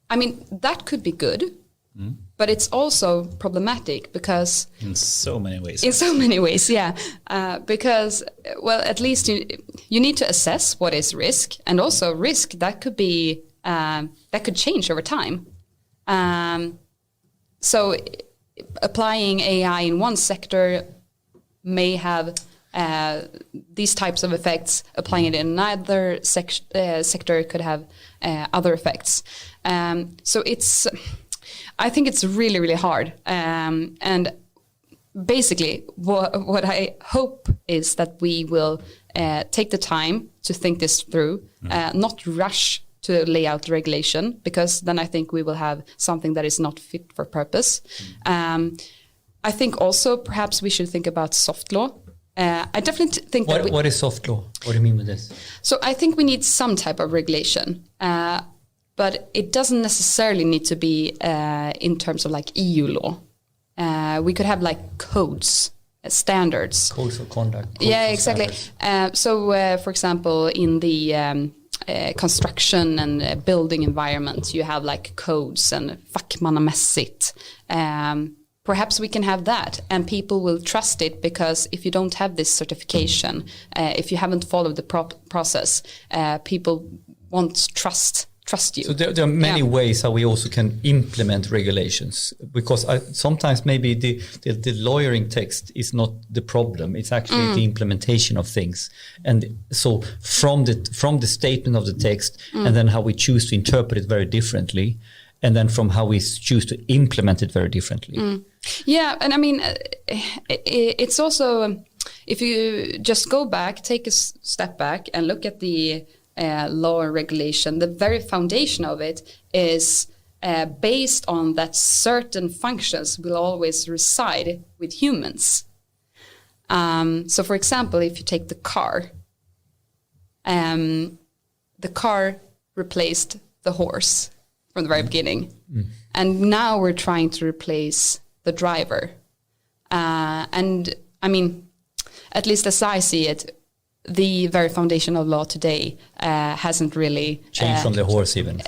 S1: I mean, that could be good, but it's also problematic because...
S2: In so many ways.
S1: In so many ways, yeah. Because, well, at least you need to assess what is risk, and also risk that could be, that could change over time. So applying AI in one sector may have these types of effects. Applying it in another sector could have other effects. So I think it's really, really hard. And basically, what I hope is that we will take the time to think this through, not rush to lay out the regulation, because then I think we will have something that is not fit for purpose. I think also perhaps we should think about soft law. I definitely think that...
S3: What is soft law? What do you mean with this?
S1: So I think we need some type of regulation, but it doesn't necessarily need to be in terms of like EU law. We could have like codes, standards.
S3: Codes of conduct.
S1: Yeah, exactly. For example, in the construction and building environment, you have like codes and fackmannamässigt. Perhaps we can have that, and people will trust it, because if you don't have this certification, if you haven't followed the process, people won't trust you.
S3: So there are many ways how we also can implement regulations, because sometimes maybe the lawyering text is not the problem. It's actually the implementation of things. And so from the statement of the text and then how we choose to interpret it very differently, and then from how we choose to implement it very differently.
S1: Yeah, and I mean, it's also, if you just go back, take a step back and look at the law and regulation, the very foundation of it is based on that certain functions will always reside with humans. So for example, if you take the car replaced the horse from the very beginning. And now we're trying to replace the driver. And I mean, at least as I see it, the very foundation of law today hasn't really
S3: changed from the horse even.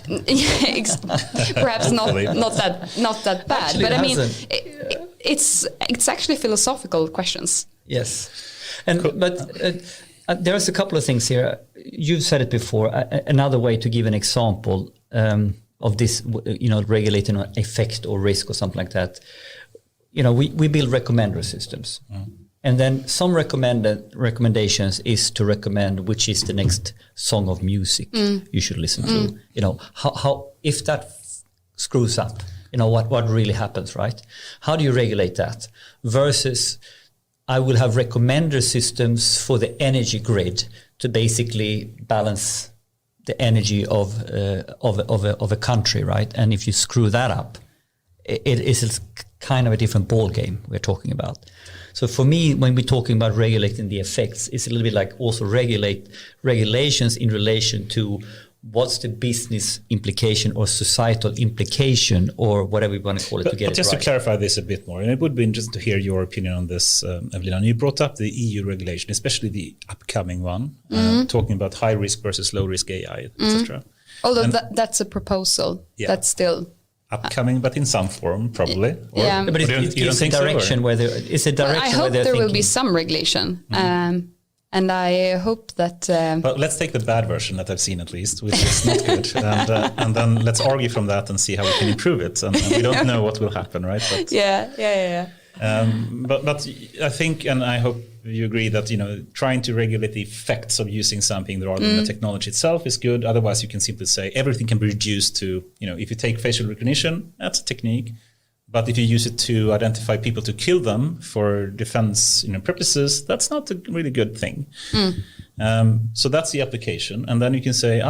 S1: Perhaps not that bad.
S3: Actually,
S1: but I mean, it's actually philosophical questions.
S3: Yes, and cool. But there's a couple of things here. You've said it before. Another way to give an example of this, regulating an effect or risk or something like that. We build recommender systems. And then some recommendations is to recommend which is the next song of music you should listen to. How if that screws up, what really happens, right? How do you regulate that? Versus, I will have recommender systems for the energy grid to basically balance the energy of a country, right? And if you screw that up, it is kind of a different ball game we're talking about. So for me, when we're talking about regulating the effects, it's a little bit like also regulations in relation to what's the business implication or societal implication or whatever we want to call it to get it right.
S2: Just to clarify this a bit more, and it would be interesting to hear your opinion on this, Evelina. You brought up the EU regulation, especially the upcoming one, talking about high risk versus low risk AI, etc.
S1: Although that's a proposal, that's still...
S2: upcoming, but in some form, probably.
S3: But it gives a direction where there is a direction.
S1: I hope there will be some regulation, and I hope that.
S2: But let's take the bad version that I've seen, at least, which is not good, and then let's argue from that and see how we can improve it. And we don't know what will happen, right? But, but I think, and I hope you agree that trying to regulate the effects of using something rather than the technology itself is good. Otherwise, you can simply say everything can be reduced to if you take facial recognition, that's a technique, but if you use it to identify people to kill them for defense purposes, that's not a really good thing. So that's the application, and then you can say,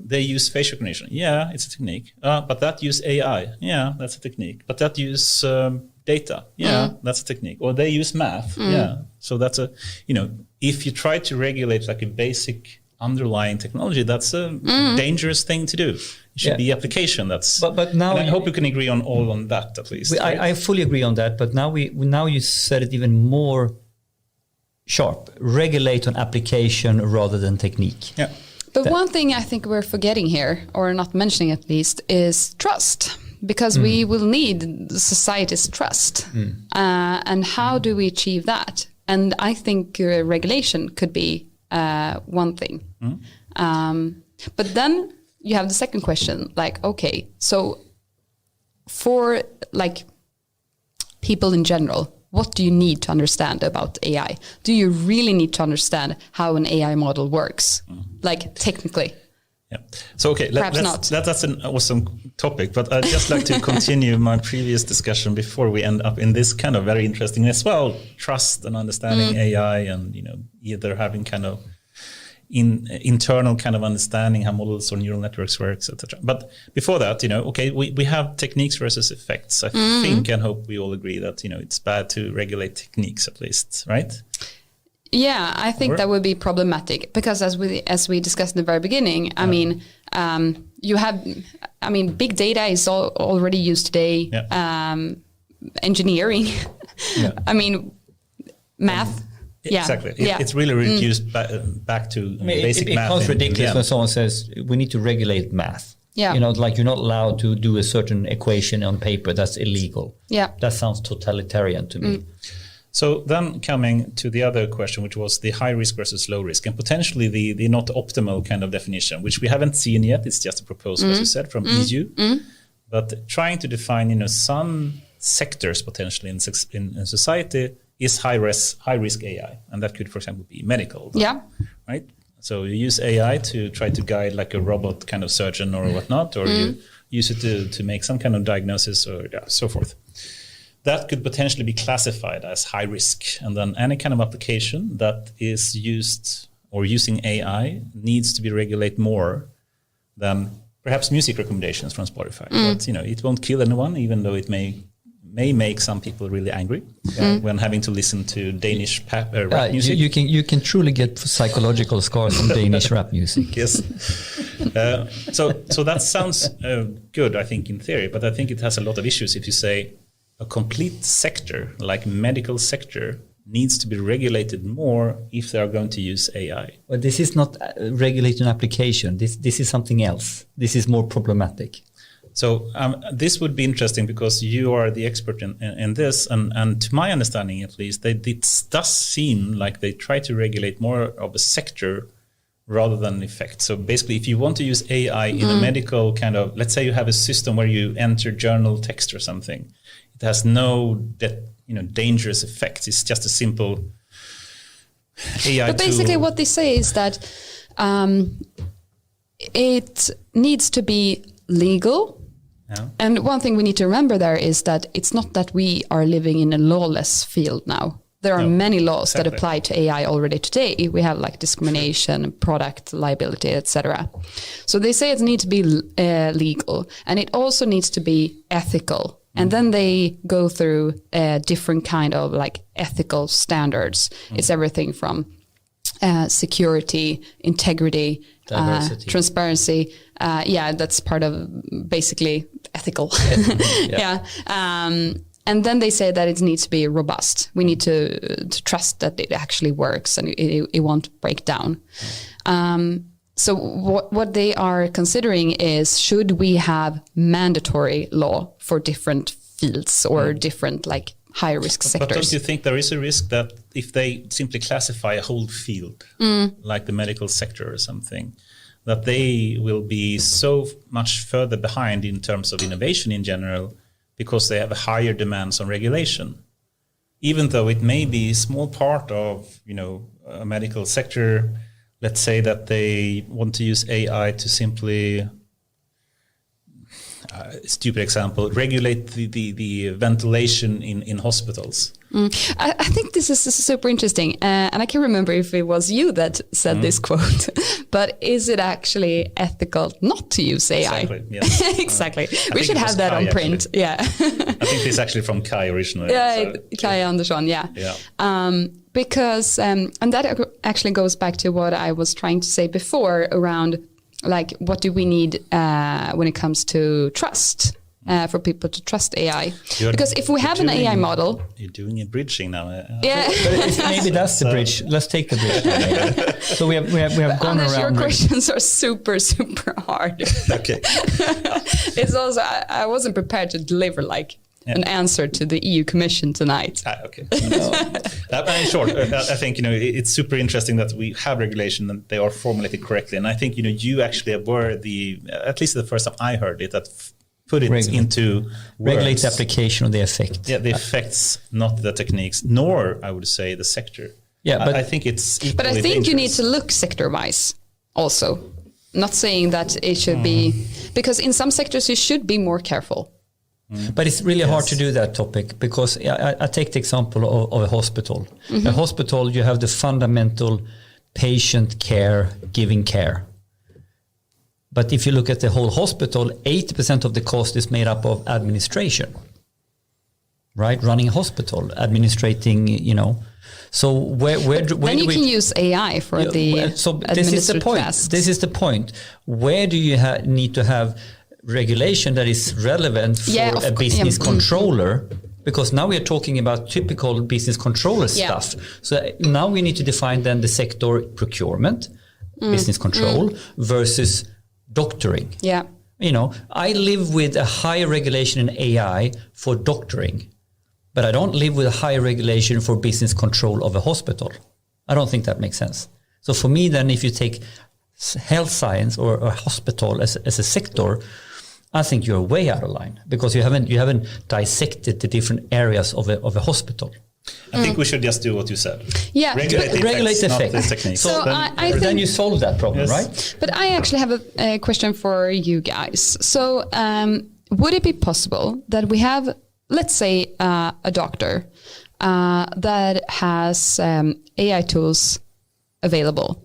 S2: they use facial recognition. Yeah, it's a technique. But that use AI. Yeah, that's a technique. But that use data. Yeah, that's a technique. Or they use math. Yeah. So that's a, if you try to regulate like a basic underlying technology, that's a dangerous thing to do. It should be application.
S3: But now
S2: and I hope you can agree on that at least.
S3: I fully agree on that. But now you said it even more sharp. Regulate on application rather than technique.
S2: Yeah.
S1: But one thing I think we're forgetting here, or not mentioning at least, is trust. Because we will need society's trust. And how do we achieve that? And I think regulation could be one thing. But then you have the second question, like, okay, so for like people in general, what do you need to understand about AI? Do you really need to understand how an AI model works, like technically?
S2: Yeah. So okay, that's an awesome topic, but I'd just like to continue my previous discussion before we end up in this kind of very interesting as well, trust and understanding AI, and either having kind of internal kind of understanding how models or neural networks works, etc. But before that, okay, we have techniques versus effects. I think and hope we all agree that it's bad to regulate techniques at least, right?
S1: Yeah, I think that would be problematic because as we discussed in the very beginning, I mean, big data is already used today. Engineering, I mean, math.
S2: Exactly. It's really reduced back to basic math.
S3: It becomes ridiculous when someone says we need to regulate math.
S1: Yeah.
S3: Like you're not allowed to do a certain equation on paper. That's illegal.
S1: Yeah.
S3: That sounds totalitarian to me.
S2: So then coming to the other question, which was the high risk versus low risk, and potentially the not optimal kind of definition, which we haven't seen yet. It's just a proposal, as you said, from EU. But trying to define, some sectors potentially in society is high risk AI, and that could, for example, be medical. Right. So you use AI to try to guide like a robot kind of surgeon or whatnot, or you use it to make some kind of diagnosis or so forth. That could potentially be classified as high risk. And then any kind of application that is used or using AI needs to be regulated more than perhaps music recommendations from Spotify. But, it won't kill anyone, even though it may make some people really angry when having to listen to Danish rap music.
S3: You can truly get psychological scars from Danish rap music.
S2: Yes. So that sounds good, I think, in theory, but I think it has a lot of issues if you say a complete sector, like medical sector, needs to be regulated more if they are going to use AI.
S3: Well, this is not regulating application. This is something else. This is more problematic.
S2: So this would be interesting because you are the expert in this, and to my understanding at least, it does seem like they try to regulate more of a sector rather than an effect. So basically, if you want to use AI in a medical kind of, let's say you have a system where you enter journal text or something, it has no dangerous effects. It's just a simple AI
S1: But basically
S2: tool.
S1: what they say is that it needs to be legal.
S2: Yeah.
S1: And one thing we need to remember there is that it's not that we are living in a lawless field now. There are many laws that apply to AI already today. We have like discrimination, product liability, etc. So they say it needs to be legal, and it also needs to be ethical. And then they go through different kind of like ethical standards. It's everything from security, integrity, transparency. That's part of basically ethical. And then they say that it needs to be robust. We need to trust that it actually works and it won't break down. So what they are considering is, should we have mandatory law for different fields or different like high risk sectors?
S2: But don't you think there is a risk that if they simply classify a whole field, like the medical sector or something, that they will be so much further behind in terms of innovation in general because they have higher demands on regulation? Even though it may be a small part of, a medical sector, let's say that they want to use AI to simply, stupid example, regulate the ventilation in hospitals.
S1: I think this is super interesting, and I can't remember if it was you that said this quote, but is it actually ethical not to use AI?
S2: Exactly, yes.
S1: Exactly. We
S2: think
S1: should
S2: it was
S1: have that
S2: Kai,
S1: on print.
S2: actually.
S1: Yeah.
S2: I think this is actually from Kai originally.
S1: Yeah, Kai Andersson, yeah. Because, and that actually goes back to what I was trying to say before around, like, what do we need when it comes to trust? For people to trust AI, because if we have an AI model,
S2: you're doing a bridging now.
S1: Yeah,
S3: but maybe that's the bridge. Let's take the bridge. So we have gone
S1: Anders,
S3: around.
S1: your questions are super hard.
S2: Okay.
S1: It's also I wasn't prepared to deliver an answer to the EU Commission tonight.
S2: Okay. In short, I think it's super interesting that we have regulation and they are formulated correctly, and I think you actually were at least the first time I heard it that. Put it into
S3: regulate the application of the effect.
S2: Yeah, the effects, not the techniques, nor I would say the sector. Yeah, but I think it's equally
S1: But I think
S2: dangerous.
S1: you need to look sector-wise also. Not saying that it should be, because in some sectors you should be more careful.
S3: But it's really hard to do that topic, because I take the example of a hospital. A hospital, you have the fundamental patient care, giving care. But if you look at the whole hospital, 80% of the cost is made up of administration, right? Running a hospital, administrating, So where
S1: then you can use AI for the
S3: so this is the point.
S1: tasks.
S3: This is the point. Where do you need to have regulation that is relevant for a business controller? Because now we are talking about typical business controller stuff. So now we need to define then the sector procurement, business control versus doctoring.
S1: Yeah.
S3: I live with a high regulation in AI for doctoring, but I don't live with a high regulation for business control of a hospital. I don't think that makes sense. So for me, then, if you take health science or a hospital as a sector, I think you're way out of line, because you haven't dissected the different areas of a hospital.
S2: I think we should just do what you said.
S1: Yeah,
S3: regulate the effects.
S2: Not the techniques.
S1: So I think,
S3: then you solve that problem, right?
S1: But I actually have a question for you guys. So would it be possible that we have, let's say, a doctor that has AI tools available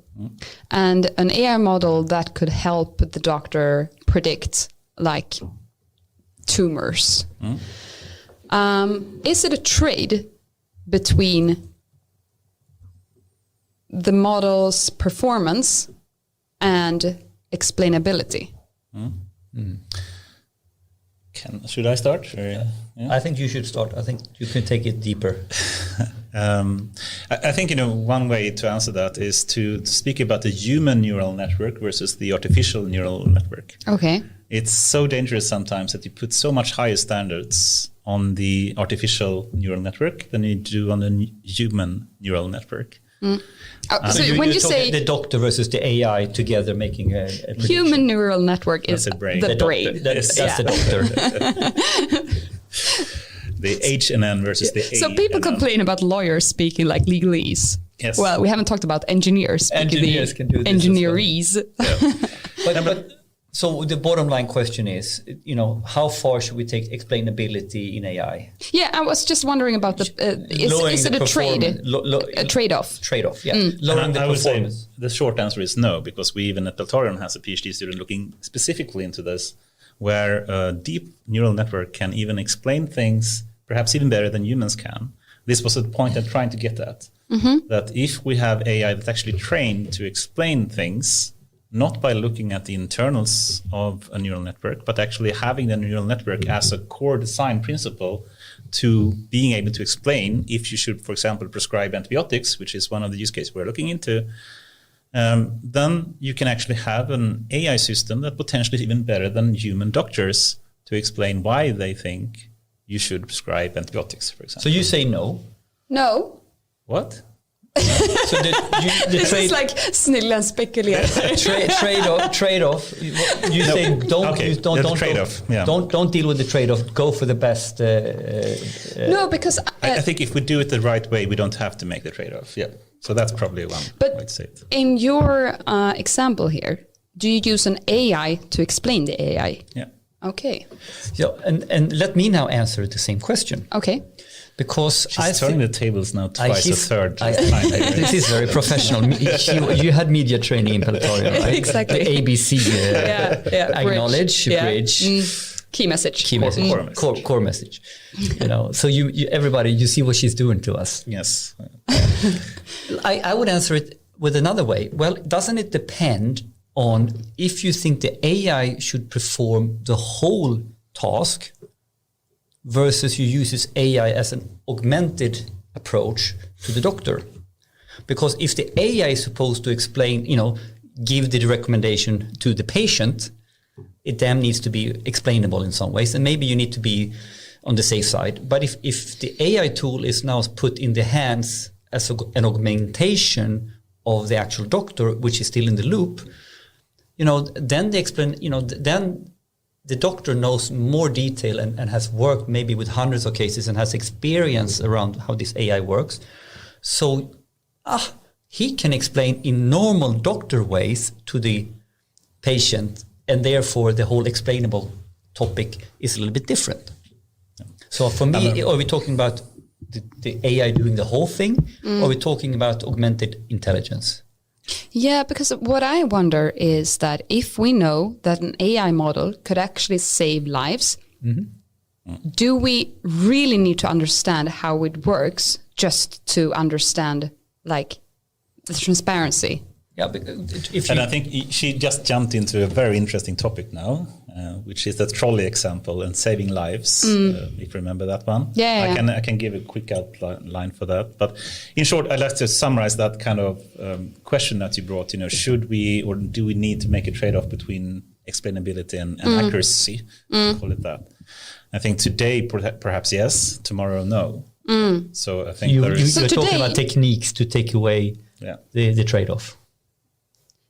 S1: and an AI model that could help the doctor predict tumors? Is it a trade between the model's performance and explainability?
S2: Should I start? Or,
S3: I think you should start. I think you can take it deeper.
S2: I think one way to answer that is to speak about the human neural network versus the artificial neural network.
S1: Okay.
S2: It's so dangerous sometimes that you put so much higher standards on the artificial neural network than you do on the human neural network.
S1: So when you say
S3: the doctor versus the AI together making a
S1: human neural network is
S2: the brain.
S1: The brain.
S3: That's the doctor.
S2: The H and N versus the A.
S1: So people complain about lawyers speaking like legalese.
S2: Yes.
S1: Well, we haven't talked about engineers speaking
S3: Engineers can do this
S1: engineerese.
S3: But so the bottom line question is, how far should we take explainability in AI?
S1: Yeah, I was just wondering about is it a trade? A trade-off?
S3: Trade-off, yeah. Lowering the
S2: I would say
S3: performance.
S2: the short answer is no, because we even at Peltarion has a PhD student looking specifically into this, where a deep neural network can even explain things perhaps even better than humans can. This was the point I'm trying to get at, that if we have AI that's actually trained to explain things, not by looking at the internals of a neural network, but actually having the neural network as a core design principle to being able to explain if you should, for example, prescribe antibiotics, which is one of the use cases we're looking into, then you can actually have an AI system that potentially is even better than human doctors to explain why they think you should prescribe antibiotics, for example.
S3: So you say no?
S1: No.
S2: What?
S3: So
S1: this is like snillen spekulerar.
S3: Trade-off. You say don't
S2: trade-off. Yeah.
S3: Don't deal with the trade-off. Go for the best.
S1: No, because
S2: I think if we do it the right way, we don't have to make the trade-off. Yeah. So that's probably one way to say it.
S1: In your example here, do you use an AI to explain the AI?
S2: Yeah.
S1: Okay.
S3: So, and let me now answer the same question.
S1: Okay.
S3: Because
S2: She's turning the tables now twice a third.
S3: This is very professional. You had media training in Peltarion, right?
S1: Exactly.
S3: The ABC, acknowledge, bridge.
S1: Key message.
S3: Core message. So you everybody, you see what she's doing to us.
S2: Yes.
S3: I would answer it with another way. Well, doesn't it depend on if you think the AI should perform the whole task versus you use this AI as an augmented approach to the doctor? Because if the AI is supposed to explain, give the recommendation to the patient, it then needs to be explainable in some ways, and maybe you need to be on the safe side. But if the AI tool is now put in the hands as an augmentation of the actual doctor, which is still in the loop, then then the doctor knows more detail and has worked maybe with hundreds of cases and has experience around how this AI works. So he can explain in normal doctor ways to the patient, and therefore the whole explainable topic is a little bit different. So for me, are we talking about the AI doing the whole thing, or are we talking about augmented intelligence?
S1: Yeah, because what I wonder is that if we know that an AI model could actually save lives, do we really need to understand how it works just to understand the transparency?
S3: Yeah,
S2: I think she just jumped into a very interesting topic now, which is the trolley example and saving lives. If you remember that one, I can give a quick outline for that. But in short, I'd like to summarize that kind of question that you brought. Should we or do we need to make a trade-off between explainability and accuracy? Call it that. I think today perhaps yes, tomorrow no. So I think
S3: you're talking about techniques to take away the trade-off.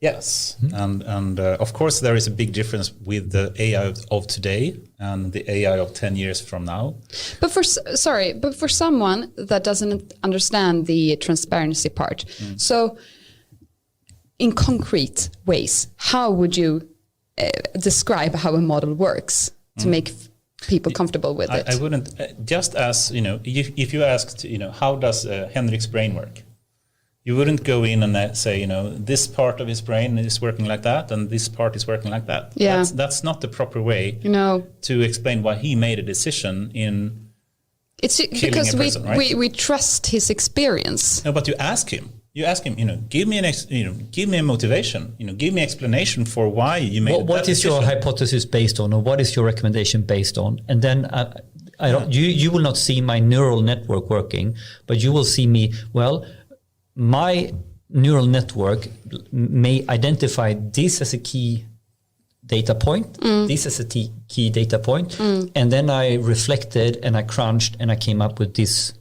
S2: Yes, and of course there is a big difference with the AI of today and the AI of 10 years from now. But
S1: for someone that doesn't understand the transparency part, so in concrete ways, how would you describe how a model works to make people comfortable with it?
S2: I wouldn't just as if you asked how does Henrik's brain work. You wouldn't go in and say, this part of his brain is working like that and this part is working like that.
S1: Yeah.
S2: That's not the proper way to explain why he made a decision in killing a person, right?
S1: we trust his experience.
S2: No, but you ask him. Give me a motivation. Give me an explanation for why you made that
S3: What is
S2: decision.
S3: your hypothesis based on, or what is your recommendation based on? And then you will not see my neural network working, but you will see me, my neural network may identify this as a key data point, this as a key data point, and then I reflected and I crunched and I came up with this.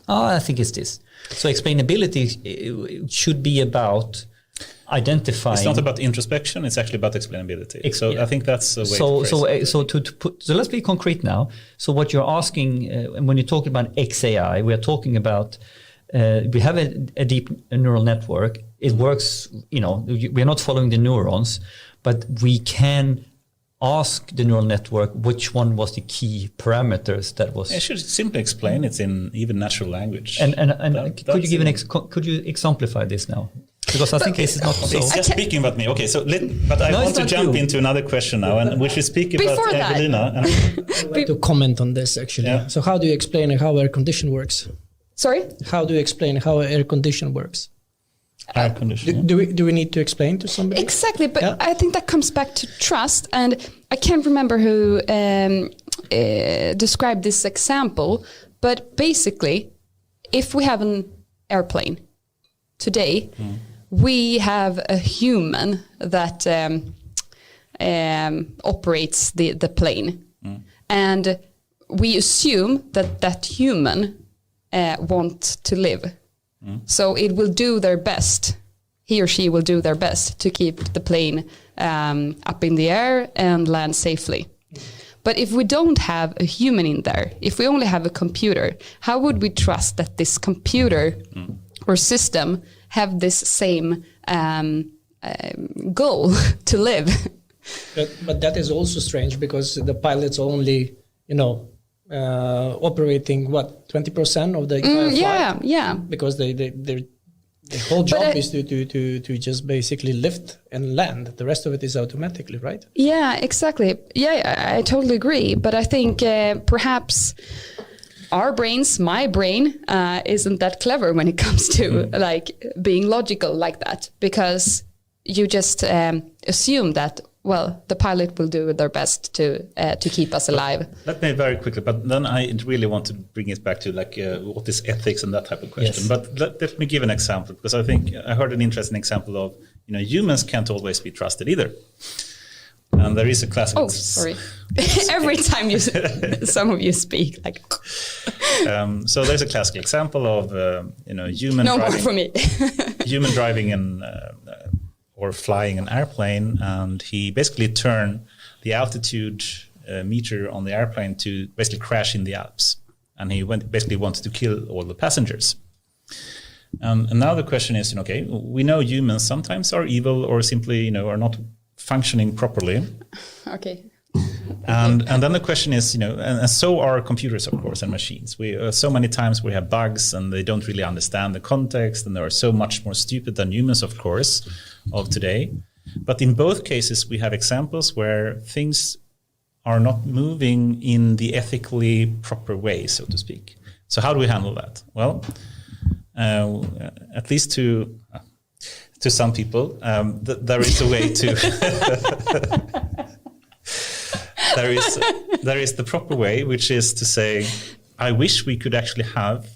S3: I think it's this. So explainability should be about identifying.
S2: It's not about introspection; it's actually about explainability. I think that's a way.
S3: So let's be concrete now. So what you're asking, when you're talking about XAI, we are talking about. We have a deep neural network. It works, we're not following the neurons, but we can ask the neural network which one was the key parameters that was.
S2: I should simply explain it's in even natural language.
S3: And could you give could you exemplify this now? Because I think this is not so.
S2: It's just speaking about me. Okay, but I want to jump into another question now, and we should speak about Evelina.
S5: I'd like to comment on this actually. Yeah. So how do you explain how air condition works?
S1: Sorry?
S5: How do you explain how air condition works?
S2: Air conditioning.
S5: Do we need to explain to somebody?
S1: Exactly, but I think that comes back to trust. And I can't remember who described this example, but basically, if we have an airplane today, we have a human that operates the plane. And we assume that human want to live. So it will do their best. He or she will do their best to keep the plane up in the air and land safely. But if we don't have a human in there, if we only have a computer, how would we trust that this computer or system have this same goal to live?
S5: But that is also strange because the pilot's only, operating 20% of the entire flight?
S1: Yeah.
S5: Because their whole job is to just basically lift and land. The rest of it is automatically, right?
S1: Yeah, exactly. Yeah, I totally agree. But I think perhaps our brains, my brain, isn't that clever when it comes to like being logical like that, because you just assume that, well, the pilot will do their best to keep us alive.
S2: Let me very quickly, but then I really want to bring it back to like what is ethics and that type of question. Yes. But let me give an example, because I think I heard an interesting example of, humans can't always be trusted either. And there is a classic.
S1: Oh, sorry. Every time some of you speak, like.
S2: So there's a classic example of human.
S1: No
S2: driving,
S1: more for me.
S2: Human driving or flying an airplane, and he basically turned the altitude meter on the airplane to basically crash in the Alps, and he basically wanted to kill all the passengers. And now the question is, okay, we know humans sometimes are evil or simply, are not functioning properly.
S1: Okay.
S2: And then the question is, and so are computers, of course, and machines. We so many times we have bugs and they don't really understand the context, and they are so much more stupid than humans, of course, of today. But in both cases, we have examples where things are not moving in the ethically proper way, so to speak. So how do we handle that? Well, at least to some people, there is a way to. There is the proper way, which is to say, I wish we could actually have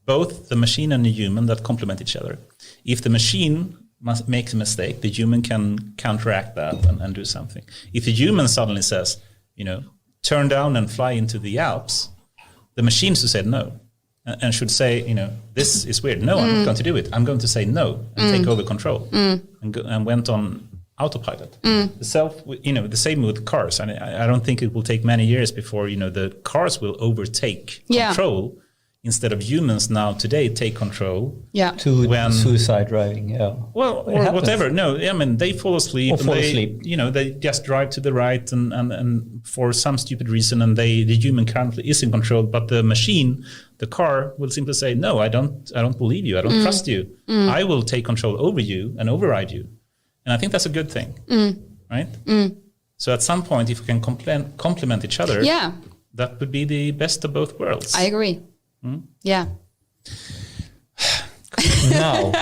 S2: both the machine and the human that complement each other. If the machine makes a mistake, the human can counteract that and do something. If the human suddenly says, turn down and fly into the Alps, the machine should say no and should say, this is weird. No, I'm not going to do it. I'm going to say no and take over control and went on autopilot. The same with cars. And I don't think it will take many years before the cars will overtake control instead of humans now today take control.
S3: Yeah. To suicide driving. Yeah.
S2: Well, or whatever. No, I mean they fall asleep.
S3: Or fall asleep.
S2: They just drive to the right and for some stupid reason, and the human currently is in control, but the machine, the car, will simply say, no, I don't believe you. I don't trust you. I will take control over you and override you. And I think that's a good thing, right? So at some point, if we can complement each other, that would be the best of both worlds.
S1: I agree. Yeah.
S2: Now,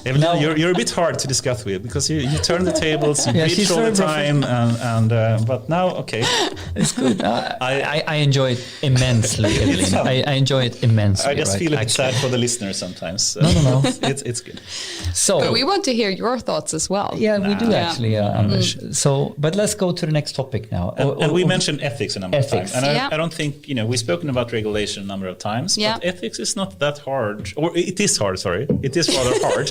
S2: Evelina, you're a bit hard to discuss with because you turn the tables, you preach all the time, but now, okay.
S3: It's good. I enjoy it immensely, Evelina. I enjoy it immensely.
S2: I just feel a bit sad for the listeners sometimes.
S3: No.
S2: It's good.
S1: But we want to hear your thoughts as well.
S3: Yeah, we do actually, Anders. So, but let's go to the next topic now.
S2: And we mentioned ethics a number of times. And I don't think, we've spoken about regulation a number of times, but ethics is not that hard, or it is hard, sorry. It is rather hard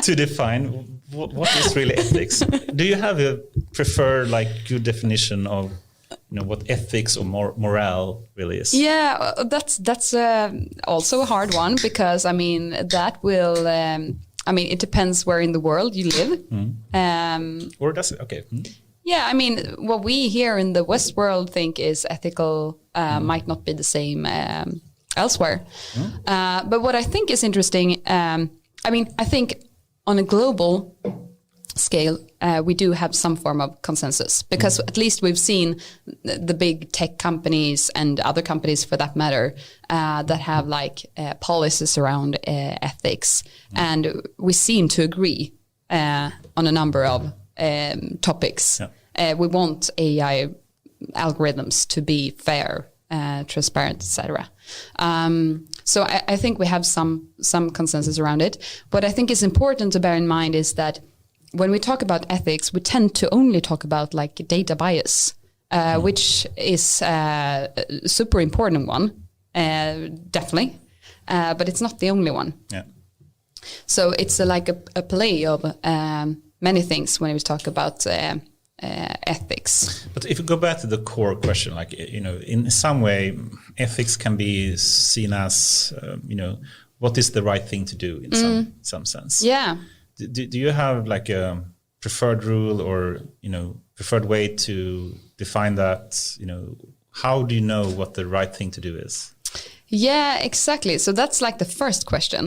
S2: to define what is really ethics. Do you have a preferred, good definition of, what ethics or morale really is? Yeah,
S1: that's also a hard one because that will. It depends where in the world you live.
S2: Or does it? Okay.
S1: Yeah, what we here in the West world think is ethical might not be the same elsewhere. But what I think is interesting, I think on a global scale, we do have some form of consensus because at least we've seen the big tech companies and other companies for that matter that have policies around ethics. And we seem to agree on a number of topics. We want AI algorithms to be fair, transparent, etc. So I think we have some consensus around it. What I think is important to bear in mind is that when we talk about ethics, we tend to only talk about data bias, which is a super important one, definitely, but it's not the only one.
S2: Yeah.
S1: So it's a play of many things when we talk about ethics.
S2: But if you go back to the core question, in some way, ethics can be seen as, what is the right thing to do in some sense.
S1: Yeah.
S2: Do you have a preferred rule or, preferred way to define that? How do you know what the right thing to do is?
S1: Yeah, exactly. So that's like the first question.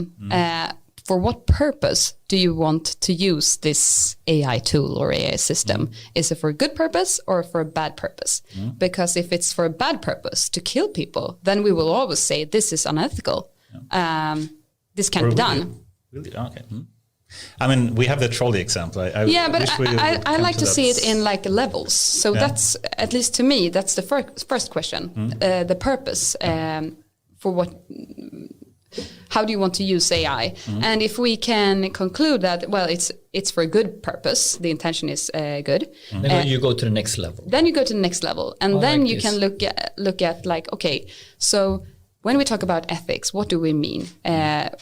S1: For what purpose do you want to use this AI tool or AI system? Is it for a good purpose or for a bad purpose? Because if it's for a bad purpose, to kill people, then we will always say this is unethical. This can't be done.
S2: Really? Okay. I mean, we have the trolley example. I
S1: like to see it in like levels. So that's, at least to me, that's the first question. The purpose for what... How do you want to use AI? And if we can conclude that, well, it's for a good purpose, the intention is good.
S3: Then you go to the next level.
S1: Then you go to the next level, and then you can look at like, okay, so when we talk about ethics, what do we mean?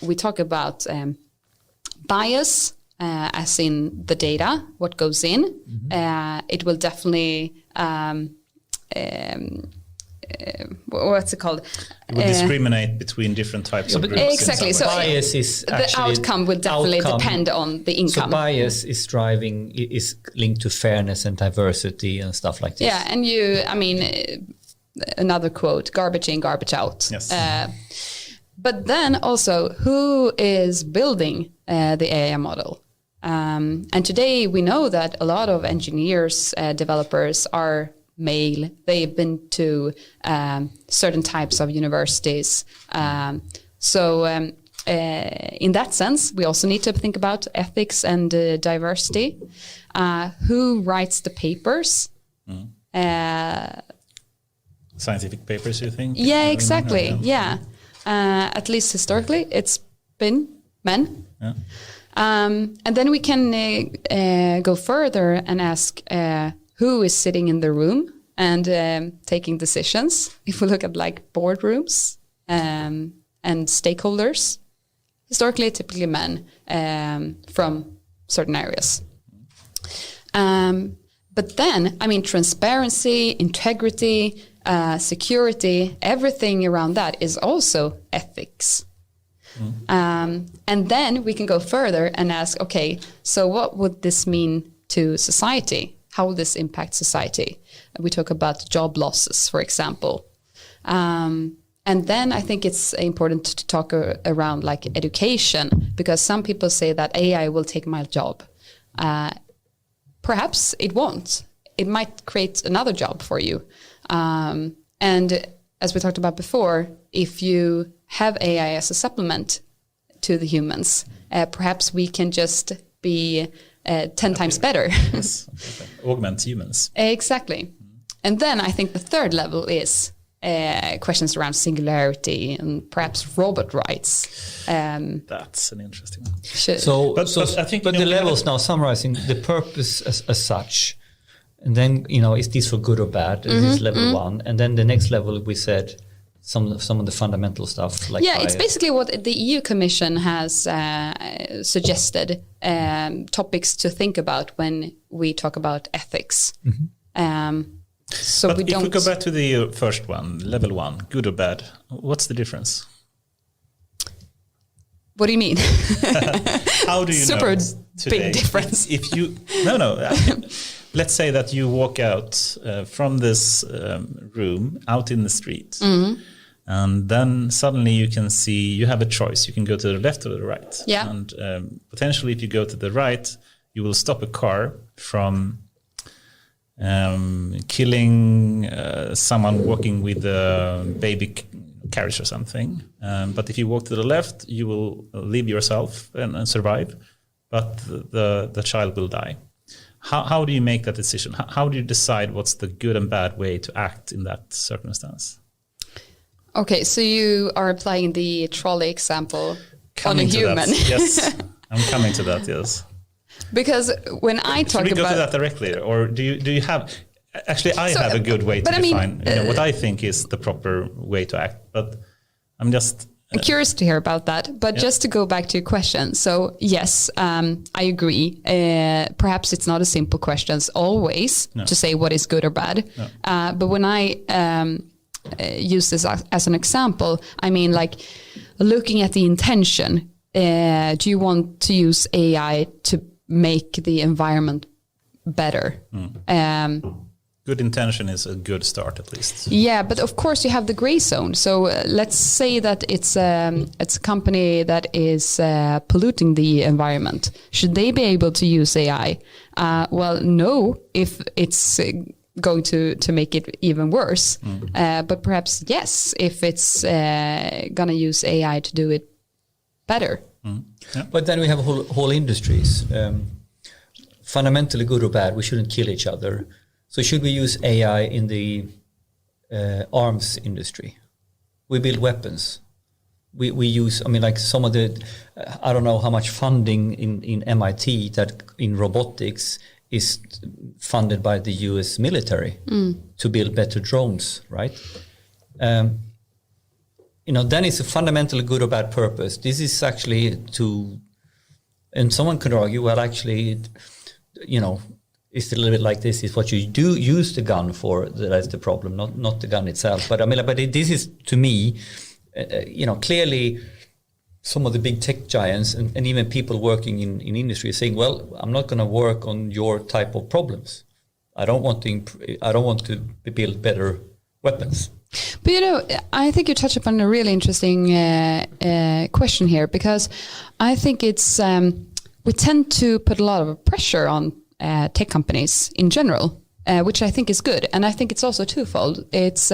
S1: We talk about bias, as in the data, what goes in. It will definitely. What's it called?
S2: It will discriminate between different types of groups.
S1: Exactly. So
S3: bias is
S1: the outcome will definitely depend on the income.
S3: So bias is linked to fairness and diversity and stuff like this.
S1: Yeah, and another quote: "Garbage in, garbage out."
S2: Yes.
S1: But then also, who is building the AI model? And today we know that a lot of engineers, developers are male. They've been to certain types of universities. So in that sense, we also need to think about ethics and diversity. Who writes the papers?
S2: Scientific papers, you think?
S1: Yeah, exactly. Yeah. At least historically, it's been men.
S2: Yeah.
S1: And then we can go further and ask who is sitting in the room and taking decisions. If we look at like boardrooms and stakeholders, historically, typically men from certain areas. But then, transparency, integrity, security, everything around that is also ethics. And then we can go further and ask, okay, so what would this mean to society? How will this impact society? We talk about job losses, for example. And then I think it's important to talk around like education, because some people say that AI will take my job. Perhaps it won't. It might create another job for you. And as we talked about before, if you have AI as a supplement to the humans, perhaps we can just be 10 times better.
S2: Yes. Augment humans.
S1: Exactly. And then I think the third level is questions around singularity and perhaps robot rights.
S2: That's an interesting one.
S3: But I think the levels now, summarizing the purpose as such, and then, is this for good or bad? This is level 1. And then the next level, we said some of the fundamental stuff. Like
S1: it's basically what the EU Commission has suggested, topics to think about when we talk about ethics.
S2: But if we go back to the first one, level 1, good or bad, what's the difference?
S1: What do you mean?
S2: How do you know?
S1: Super
S2: today,
S1: big difference.
S2: If you let's say that you walk out from this room out in the street, and then suddenly you can see you have a choice. You can go to the left or the right.
S1: Yeah.
S2: And potentially, if you go to the right, you will stop a car from killing someone walking with a baby carriage or something. But if you walk to the left, you will leave yourself and survive, but the child will die. How do you make that decision? How do you decide what's the good and bad way to act in that circumstance? Okay,
S1: so you are applying the trolley example on a human.
S2: Yes, I'm coming to that, yes.
S1: Because when I talk about...
S2: Should we go to that directly? Or do you have... Actually, I have a good way to define what I think is the proper way to act, but I'm just...
S1: I'm curious to hear about that, but just to go back to your question. So yes, I agree. Perhaps it's not a simple question always to say what is good or bad. No. But when I use this as an example, I mean like looking at the intention. Do you want to use AI to make the environment better.
S2: Good intention is a good start, at least.
S1: Yeah, but of course you have the gray zone. So let's say that it's a company that is polluting the environment. Should they be able to use AI? Well, no, if it's going to make it even worse. But perhaps yes, if it's going to use AI to do it better.
S3: Yeah. But then we have whole industries. Fundamentally good or bad, we shouldn't kill each other. So should we use AI in the arms industry? We build weapons. We use, I mean, like some of the, I don't know how much funding in MIT that in robotics is funded by the US military to build better drones, right? Then it's a fundamentally good or bad purpose. This is actually and someone could argue, well, actually, it's a little bit like this. Is what you do use the gun for that's the problem, not the gun itself. But I mean, this is to me, clearly, some of the big tech giants and even people working in industry are saying, well, I'm not going to work on your type of problems. I don't want to build better weapons.
S1: But I think you touch upon a really interesting question here, because I think it's we tend to put a lot of pressure on tech companies in general, which I think is good. And I think it's also twofold. It's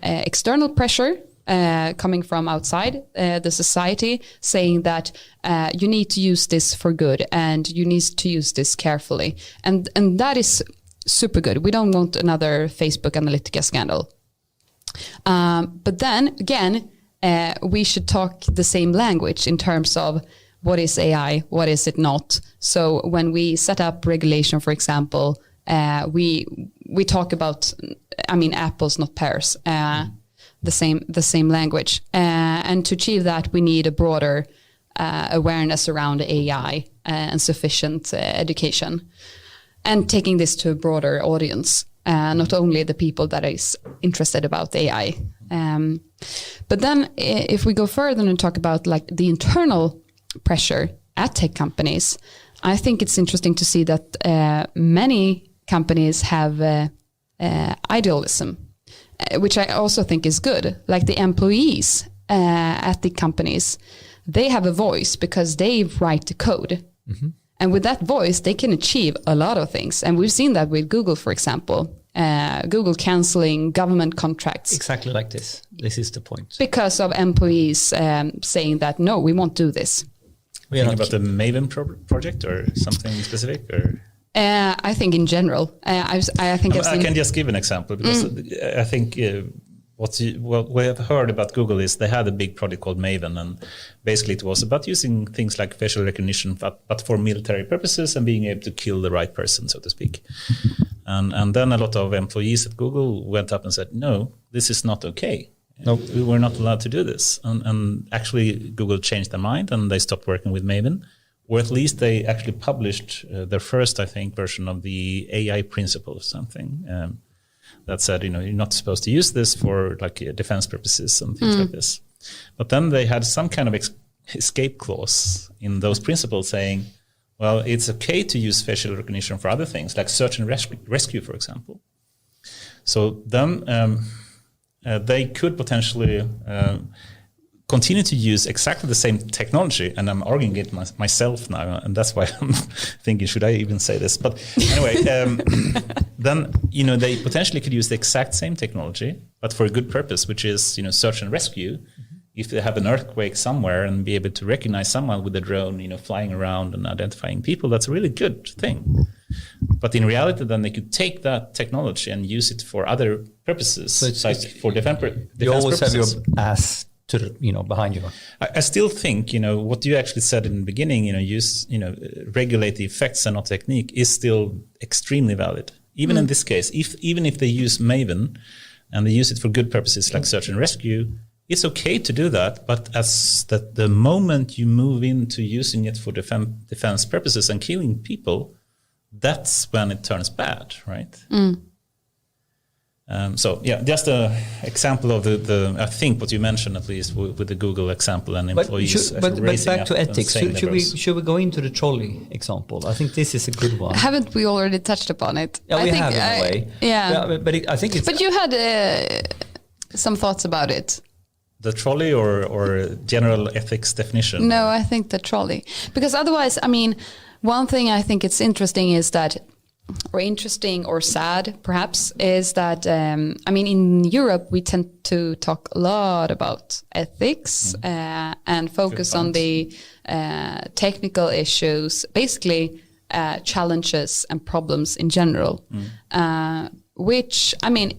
S1: external pressure coming from outside the society, saying that you need to use this for good and you need to use this carefully. And that is super good. We don't want another Facebook Analytica scandal. But then again, we should talk the same language in terms of what is AI, what is it not. So when we set up regulation, for example, we talk about, apples, not pears, the same language. And to achieve that, we need a broader awareness around AI and sufficient education, and taking this to a broader audience. Not only the people that is interested about AI. But then if we go further and talk about like the internal pressure at tech companies, I think it's interesting to see that many companies have idealism, which I also think is good. Like the employees at the companies, they have a voice because they write the code. Mm-hmm. And with that voice, they can achieve a lot of things. And we've seen that with Google, for example. Google canceling government contracts.
S3: Exactly like this. This is the point.
S1: Because of employees saying that, no, we won't do this.
S2: Thinking about the Maven project or something specific? Or
S1: I think in general. I
S2: can just give an example, because I think what we have heard about Google is they had a big project called Maven, and basically it was about using things like facial recognition, but for military purposes and being able to kill the right person, so to speak. And then a lot of employees at Google went up and said, no, this is not okay.
S3: Nope.
S2: We were not allowed to do this. And actually Google changed their mind and they stopped working with Maven, or at least they actually published their first, I think, version of the AI principle or something. That said, you're not supposed to use this for like defense purposes and things like this. But then they had some kind of escape clause in those principles saying, well, it's okay to use facial recognition for other things, like search and rescue, for example. So then they could potentially continue to use exactly the same technology, and I'm arguing it myself now, and that's why I'm thinking, should I even say this? But anyway, then they potentially could use the exact same technology, but for a good purpose, which is search and rescue. If they have an earthquake somewhere and be able to recognize someone with a drone, flying around and identifying people, that's a really good thing. But in reality, then they could take that technology and use it for other purposes, so like for defense purposes.
S3: You always have your ass behind you.
S2: I still think, what you actually said in the beginning, regulate the effects and not technique, is still extremely valid. Even in this case, even if they use Maven and they use it for good purposes like search and rescue, it's okay to do that. But the moment you move into using it for defense purposes and killing people, that's when it turns bad, right? So yeah, just an example of the I think what you mentioned at least with the Google example and employees.
S3: But back to ethics. Should we go into the trolley example? I think this is a good one.
S1: Haven't we already touched upon it?
S3: Yeah, we have in a way.
S1: Yeah.
S3: But I think it's.
S1: But you had some thoughts about it.
S2: The trolley or general ethics definition?
S1: No, I think the trolley. Because otherwise, I mean, one thing I think it's interesting is that, or interesting or sad perhaps, is that, I mean, in Europe, we tend to talk a lot about ethics and focus on the technical issues, basically challenges and problems in general, which, I mean,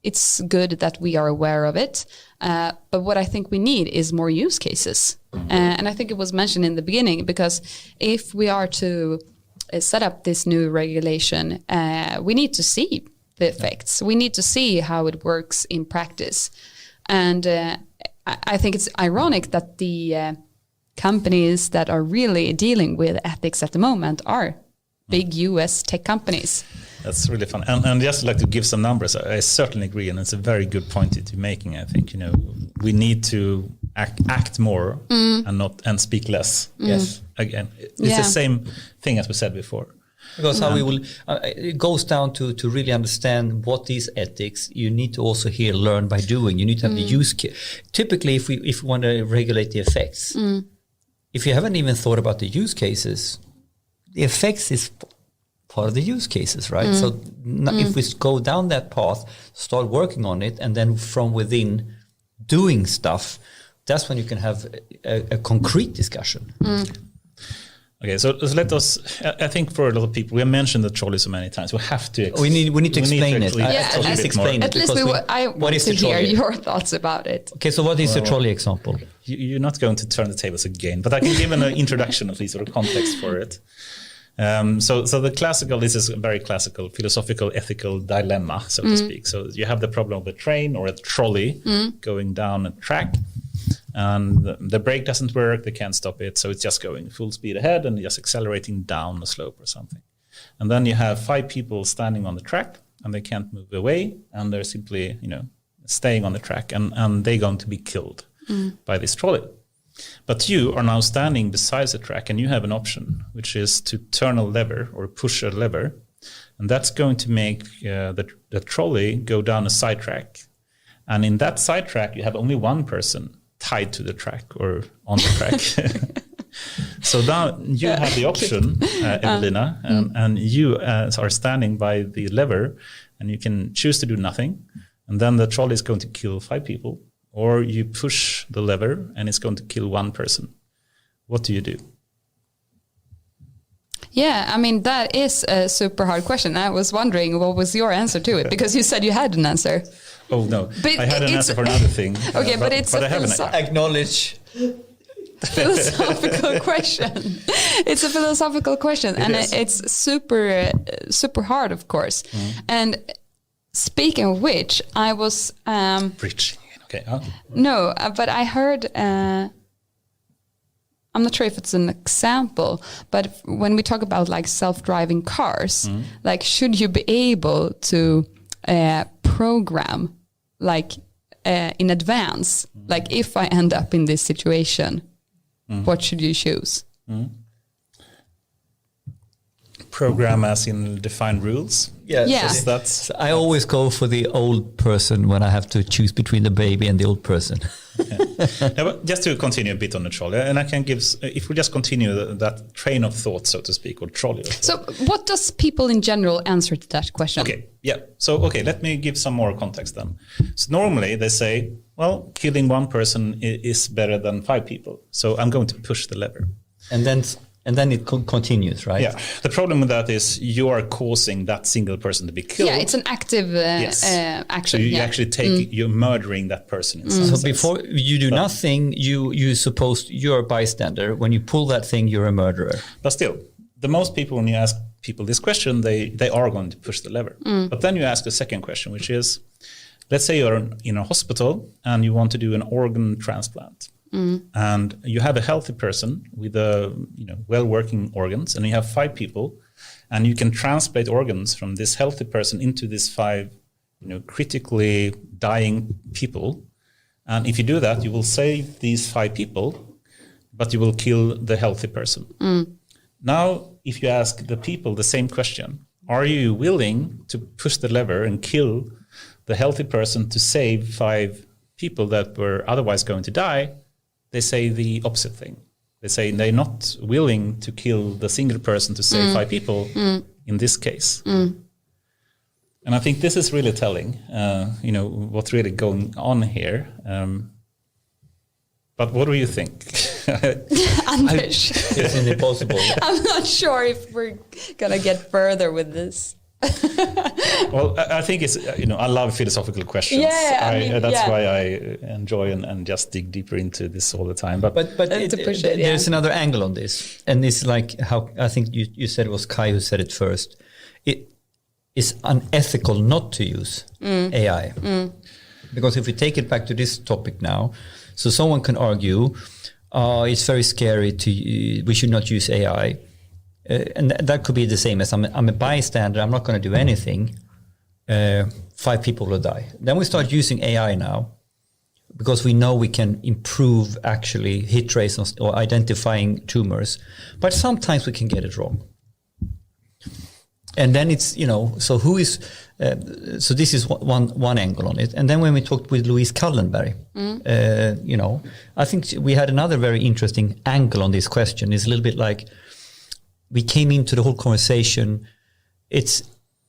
S1: it's good that we are aware of it. But what I think we need is more use cases. And I think it was mentioned in the beginning, because if we are to set up this new regulation, we need to see the effects. We need to see how it works in practice. And I think it's ironic that the companies that are really dealing with ethics at the moment are big US tech companies.
S2: That's really fun. And just like to give some numbers, I certainly agree, and it's a very good point that you're making. I think, we need to act more and speak less. Yes, again, it's the same thing as we said before.
S3: Because how we will, it goes down to really understand what is ethics. You need to also here learn by doing. You need to have the use case. Typically, if we want to regulate the effects, if you haven't even thought about the use cases, the effects is part of the use cases, right? So if we go down that path, start working on it, and then from within doing stuff, that's when you can have a concrete discussion.
S2: Okay, so let us. I think for a lot of people, we have mentioned the trolley so many times. We have to.
S3: We need to explain it.
S1: At least
S3: explain it.
S1: At least I want to hear your thoughts about it.
S3: Okay, so what is the trolley example?
S2: You're not going to turn the tables again, but I can give an introduction at least, or a context for it. So this is a very classical philosophical ethical dilemma, so to speak. So you have the problem of a train or a trolley going down a track, and the brake doesn't work, they can't stop it, so it's just going full speed ahead and just accelerating down a slope or something. And then you have 5 people standing on the track, and they can't move away, and they're simply, staying on the track, and they're going to be killed by this trolley. But you are now standing beside the track, and you have an option, which is to turn a lever or push a lever, and that's going to make the trolley go down a side track. And in that side track, you have only one person tied to the track or on the track. So now you have the option, Evelina, and you are standing by the lever, and you can choose to do nothing, and then the trolley is going to kill 5 people. Or you push the lever and it's going to kill 1 person. What do you do?
S1: Yeah, I mean, that is a super hard question. I was wondering, what was your answer to it? Because you said you had an answer.
S2: Oh, no. But I had an answer for another thing.
S1: Okay, but it's
S3: acknowledge.
S1: philosophical question. It's a philosophical question. It's super hard, of course. And speaking of which, I was...
S2: preaching. Okay.
S1: No, but I heard, I'm not sure if it's an example, but when we talk about like self-driving cars, like should you be able to program like in advance, like if I end up in this situation, what should you choose?
S2: Program as in define rules?
S1: Yes.
S3: So I always go for the old person when I have to choose between the baby and the old person.
S2: Now, but just to continue a bit on the trolley, and I can give, if we just continue that train of thought, so to speak, or trolley.
S1: So what does people in general answer to that question?
S2: Okay, yeah. So, let me give some more context then. So normally they say, well, killing 1 person is better than 5 people. So I'm going to push the lever.
S3: And then it continues, right?
S2: Yeah. The problem with that is you are causing that single person to be killed.
S1: Yeah, it's an active action.
S2: So you actually you're murdering that person. In some
S3: so
S2: sense.
S3: before you do nothing, you're a bystander. When you pull that thing, you're a murderer.
S2: But still, the most people, when you ask people this question, they are going to push the lever. But then you ask the second question, which is, let's say you're in a hospital and you want to do an organ transplant. And you have a healthy person with well-working organs, and you have 5 people, and you can transplant organs from this healthy person into these 5 critically dying people. And if you do that, you will save these 5 people, but you will kill the healthy person. Now, if you ask the people the same question, are you willing to push the lever and kill the healthy person to save 5 people that were otherwise going to die? They say the opposite thing. They say they're not willing to kill the single person to save 5 people in this case. And I think this is really telling, what's really going on here. But what do you think?
S1: Anders.
S3: It's impossible.
S1: I'm not sure if we're going to get further with this.
S2: Well, I think it's, I love philosophical questions.
S1: Yeah,
S2: that's why I enjoy and just dig deeper into this all the time. But
S3: there's another angle on this. And it's like how I think you said it was Kai who said it first. It is unethical not to use AI. Because if we take it back to this topic now, so someone can argue, it's very scary we should not use AI. And that could be the same as I'm a bystander, I'm not going to do anything. 5 people will die. Then we start using AI now because we know we can improve actually hit rates or identifying tumors. But sometimes we can get it wrong. And then it's, so who is, so this is one angle on it. And then when we talked with Louise Kallenberg, I think we had another very interesting angle on this question. It's a little bit like we came into the whole conversation. It's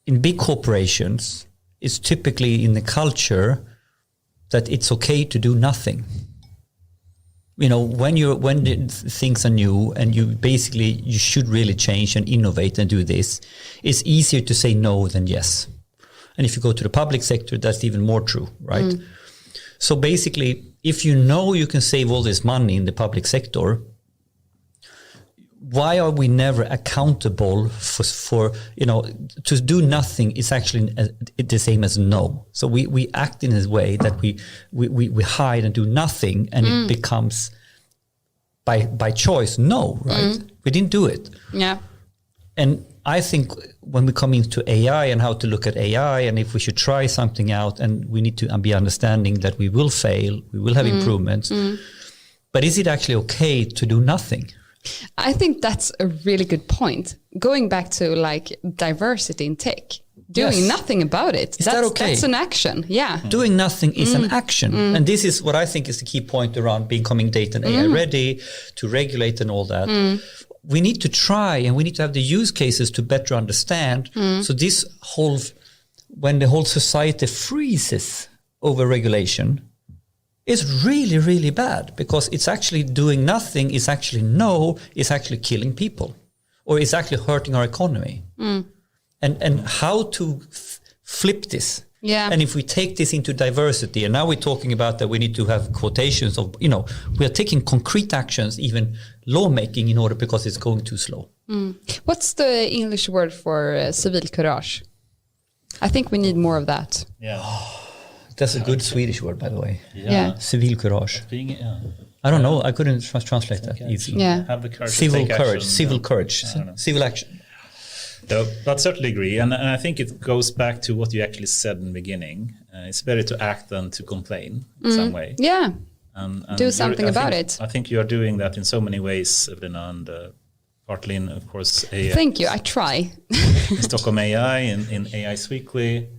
S3: in big corporations, it's typically in the culture that it's okay to do nothing. When things are new and you should really change and innovate and do this, it's easier to say no than yes. And if you go to the public sector, that's even more true, right? So basically, if you can save all this money in the public sector, why are we never accountable for to do nothing is actually the same as no. So we act in a way that we hide and do nothing, and it becomes by choice no, right? We didn't do it.
S1: Yeah.
S3: And I think when we come into AI and how to look at AI, and if we should try something out, and we need to be understanding that we will fail, we will have improvements. But is it actually okay to do nothing?
S1: I think that's a really good point. Going back to like diversity in tech, doing nothing about it.
S3: Is that okay?
S1: That's an action. Yeah.
S3: Doing nothing is an action. And this is what I think is the key point around becoming data and AI ready to regulate and all that. We need to try, and we need to have the use cases to better understand. So this when the whole society freezes over regulation, is really, really bad, because it's actually doing nothing, is actually is actually killing people, or is actually hurting our economy. And how to flip this.
S1: Yeah.
S3: And if we take this into diversity, and now we're talking about that we need to have quotations of, we are taking concrete actions, even lawmaking, in order, because it's going too slow.
S1: What's the English word for civilkurage? I think we need more of that.
S2: Yeah.
S3: That's a good Swedish word, by the way.
S1: Yeah.
S3: Civilkurage. I don't know. I couldn't translate that easily.
S1: Yeah.
S2: Have the courage
S3: Civil
S2: to take
S3: courage.
S2: action.
S3: Civil courage. Civil action.
S2: But certainly agree. And I think it goes back to what you actually said in the beginning. It's better to act than to complain in some way.
S1: Yeah.
S2: And
S1: do something about it.
S2: I think you are doing that in so many ways, Evelina, and partly in, of course,
S1: Thank you. I try.
S2: in Stockholm AI, in AI's Weekly.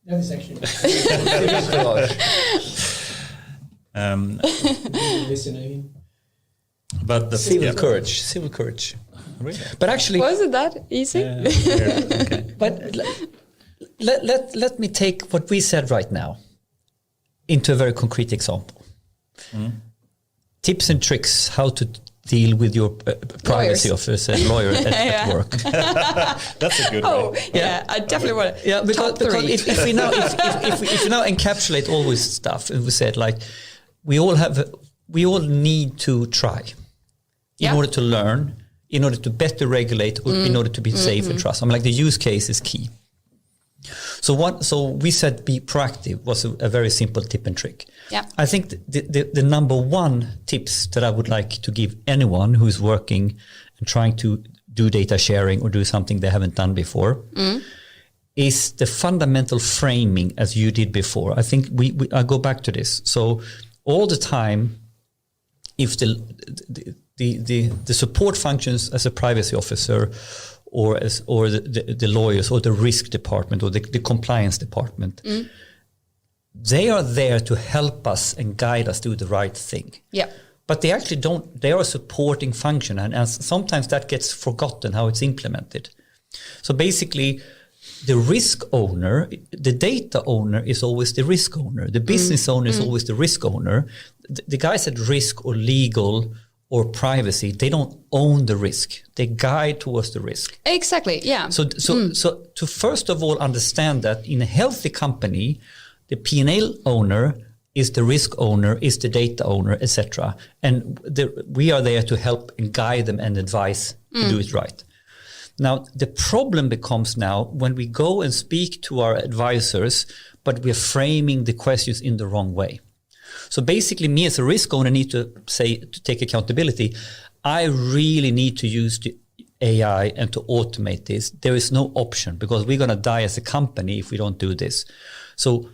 S5: That is actually listening.
S2: But the
S3: Civil courage.
S2: Really?
S3: But actually,
S1: Wasn't that easy?
S2: Okay.
S3: but let me take what we said right now into a very concrete example. Tips and tricks how to deal with your privacy officer and lawyer at work.
S2: That's a good
S1: Oh,
S2: one.
S1: yeah, I definitely want to.
S3: Yeah, because
S1: three.
S3: if we now encapsulate all this stuff, and we said like we all need to try in order to learn, in order to better regulate, in order to be safe and trust. Like the use case is key. So we said be proactive was a very simple tip and trick.
S1: Yeah.
S3: I think the number one tips that I would like to give anyone who's working and trying to do data sharing or do something they haven't done before is the fundamental framing as you did before. I think I go back to this. So all the time, if the support functions as a privacy officer or the lawyers or the risk department or the compliance department, they are there to help us and guide us do the right thing.
S1: Yeah.
S3: But they actually don't, they are a supporting function, and sometimes that gets forgotten how it's implemented. So basically, the risk owner, the data owner is always the risk owner. The business owner is always the risk owner. The guys at risk or legal or privacy, they don't own the risk. They guide towards the risk.
S1: Exactly, yeah.
S3: So to first of all understand that in a healthy company, the P&L owner is the risk owner, is the data owner, etc. And we are there to help and guide them and advise to do it right. Now, the problem becomes now when we go and speak to our advisors, but we're framing the questions in the wrong way. So basically, me as a risk owner need to take accountability. I really need to use the AI and to automate this. There is no option because we're going to die as a company if we don't do this. So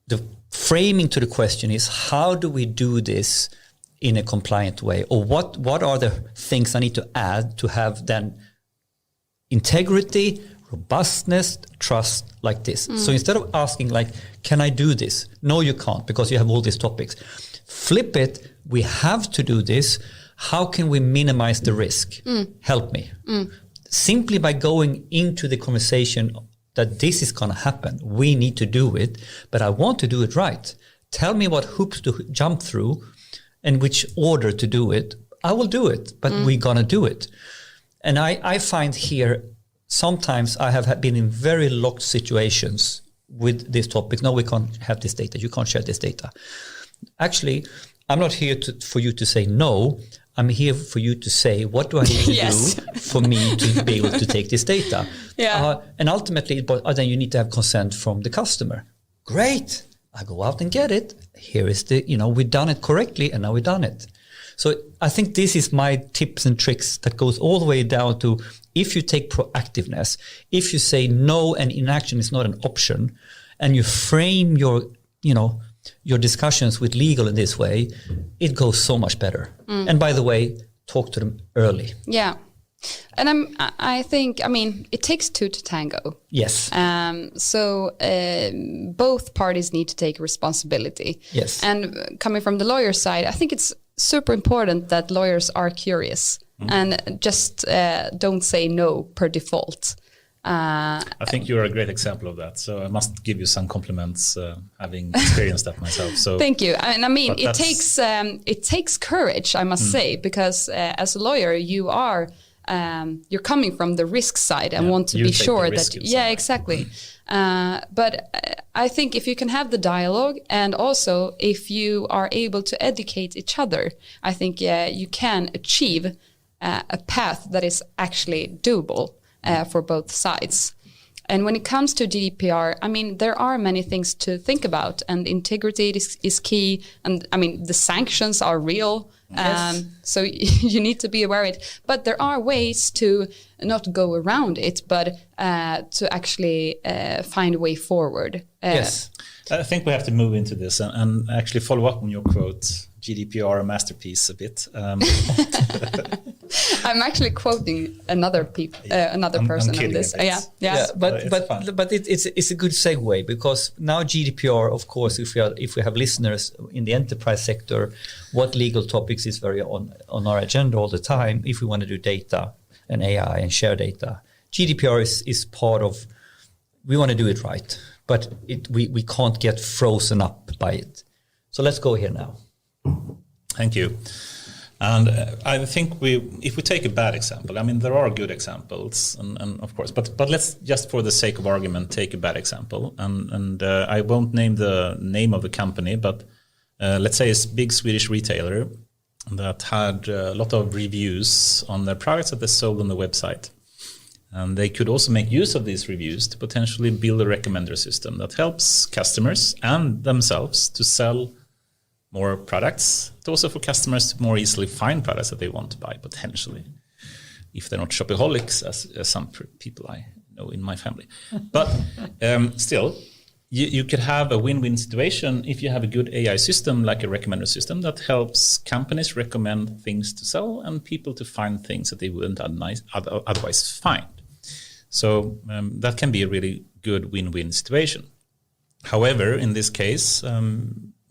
S3: the framing to the question is, how do we do this in a compliant way? Or what are the things I need to add to have then integrity, robustness, trust like this? So instead of asking like, can I do this? No, you can't because you have all these topics. Flip it. We have to do this. How can we minimize the risk? Help me. Simply by going into the conversation that this is going to happen. We need to do it, but I want to do it right. Tell me what hoops to jump through and which order to do it. I will do it, but we're going to do it. And I find here, sometimes I have been in very locked situations with this topic. No, we can't have this data. You can't share this data. Actually, I'm not here for you to say no. I'm here for you to say, what do I need to do for me to be able to take this data?
S1: Yeah.
S3: And ultimately, then you need to have consent from the customer. Great. I go out and get it. Here is we've done it correctly and now we've done it. So I think this is my tips and tricks that goes all the way down to if you take proactiveness, if you say no and inaction is not an option, and you frame your discussions with legal in this way, it goes so much better. And by the way, talk to them early.
S1: Yeah. And I think, it takes two to tango.
S3: Yes.
S1: So both parties need to take responsibility.
S3: Yes.
S1: And coming from the lawyer side, I think it's super important that lawyers are curious and just don't say no per default.
S2: I think you're a great example of that. So I must give you some compliments, having experienced that myself. So
S1: thank you. And it takes courage, I must say, because as a lawyer, you're coming from the risk side and want to be sure that exactly. But I think if you can have the dialogue and also if you are able to educate each other, I think you can achieve a path that is actually doable for both sides. And when it comes to GDPR, there are many things to think about, and integrity is key. And the sanctions are real. Yes. So you need to be aware of it. But there are ways to not go around it, but to actually find a way forward.
S2: Yes. I think we have to move into this and actually follow up on your quote, GDPR, a masterpiece, a bit.
S1: I'm actually quoting another person on this.
S3: But it's a good segue, because now GDPR, of course, if we have listeners in the enterprise sector, what legal topics is very on our agenda all the time. If we want to do data and AI and share data, GDPR is part of. We want to do it right, but we can't get frozen up by it. So let's go here now.
S2: Thank you. And I think if we take a bad example, there are good examples, and of course, but let's just for the sake of argument take a bad example, and I won't name the name of the company, but let's say it's a big Swedish retailer that had a lot of reviews on their products that they sold on the website. And they could also make use of these reviews to potentially build a recommender system that helps customers and themselves to sell more products, but also for customers to more easily find products that they want to buy, potentially, if they're not shopaholics, as some people I know in my family. But still, you could have a win-win situation if you have a good AI system, like a recommender system, that helps companies recommend things to sell and people to find things that they wouldn't otherwise find. So that can be a really good win-win situation. However, in this case,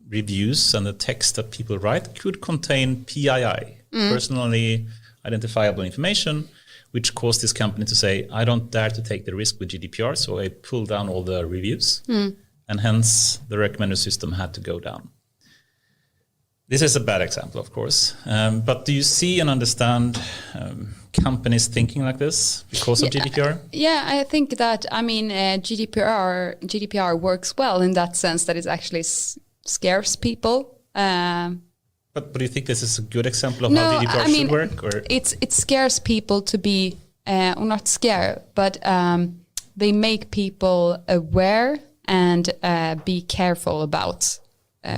S2: reviews and the text that people write could contain PII, personally identifiable information, which caused this company to say, I don't dare to take the risk with GDPR, so I pulled down all the reviews, and hence the recommender system had to go down. This is a bad example, of course, but do you see and understand companies thinking like this because of GDPR?
S1: Yeah, I think that, GDPR works well in that sense that it actually scares people.
S2: But do you think this is a good example of how GDPR should work? Or?
S1: It scares people to be, or not scare, but they make people aware and be careful about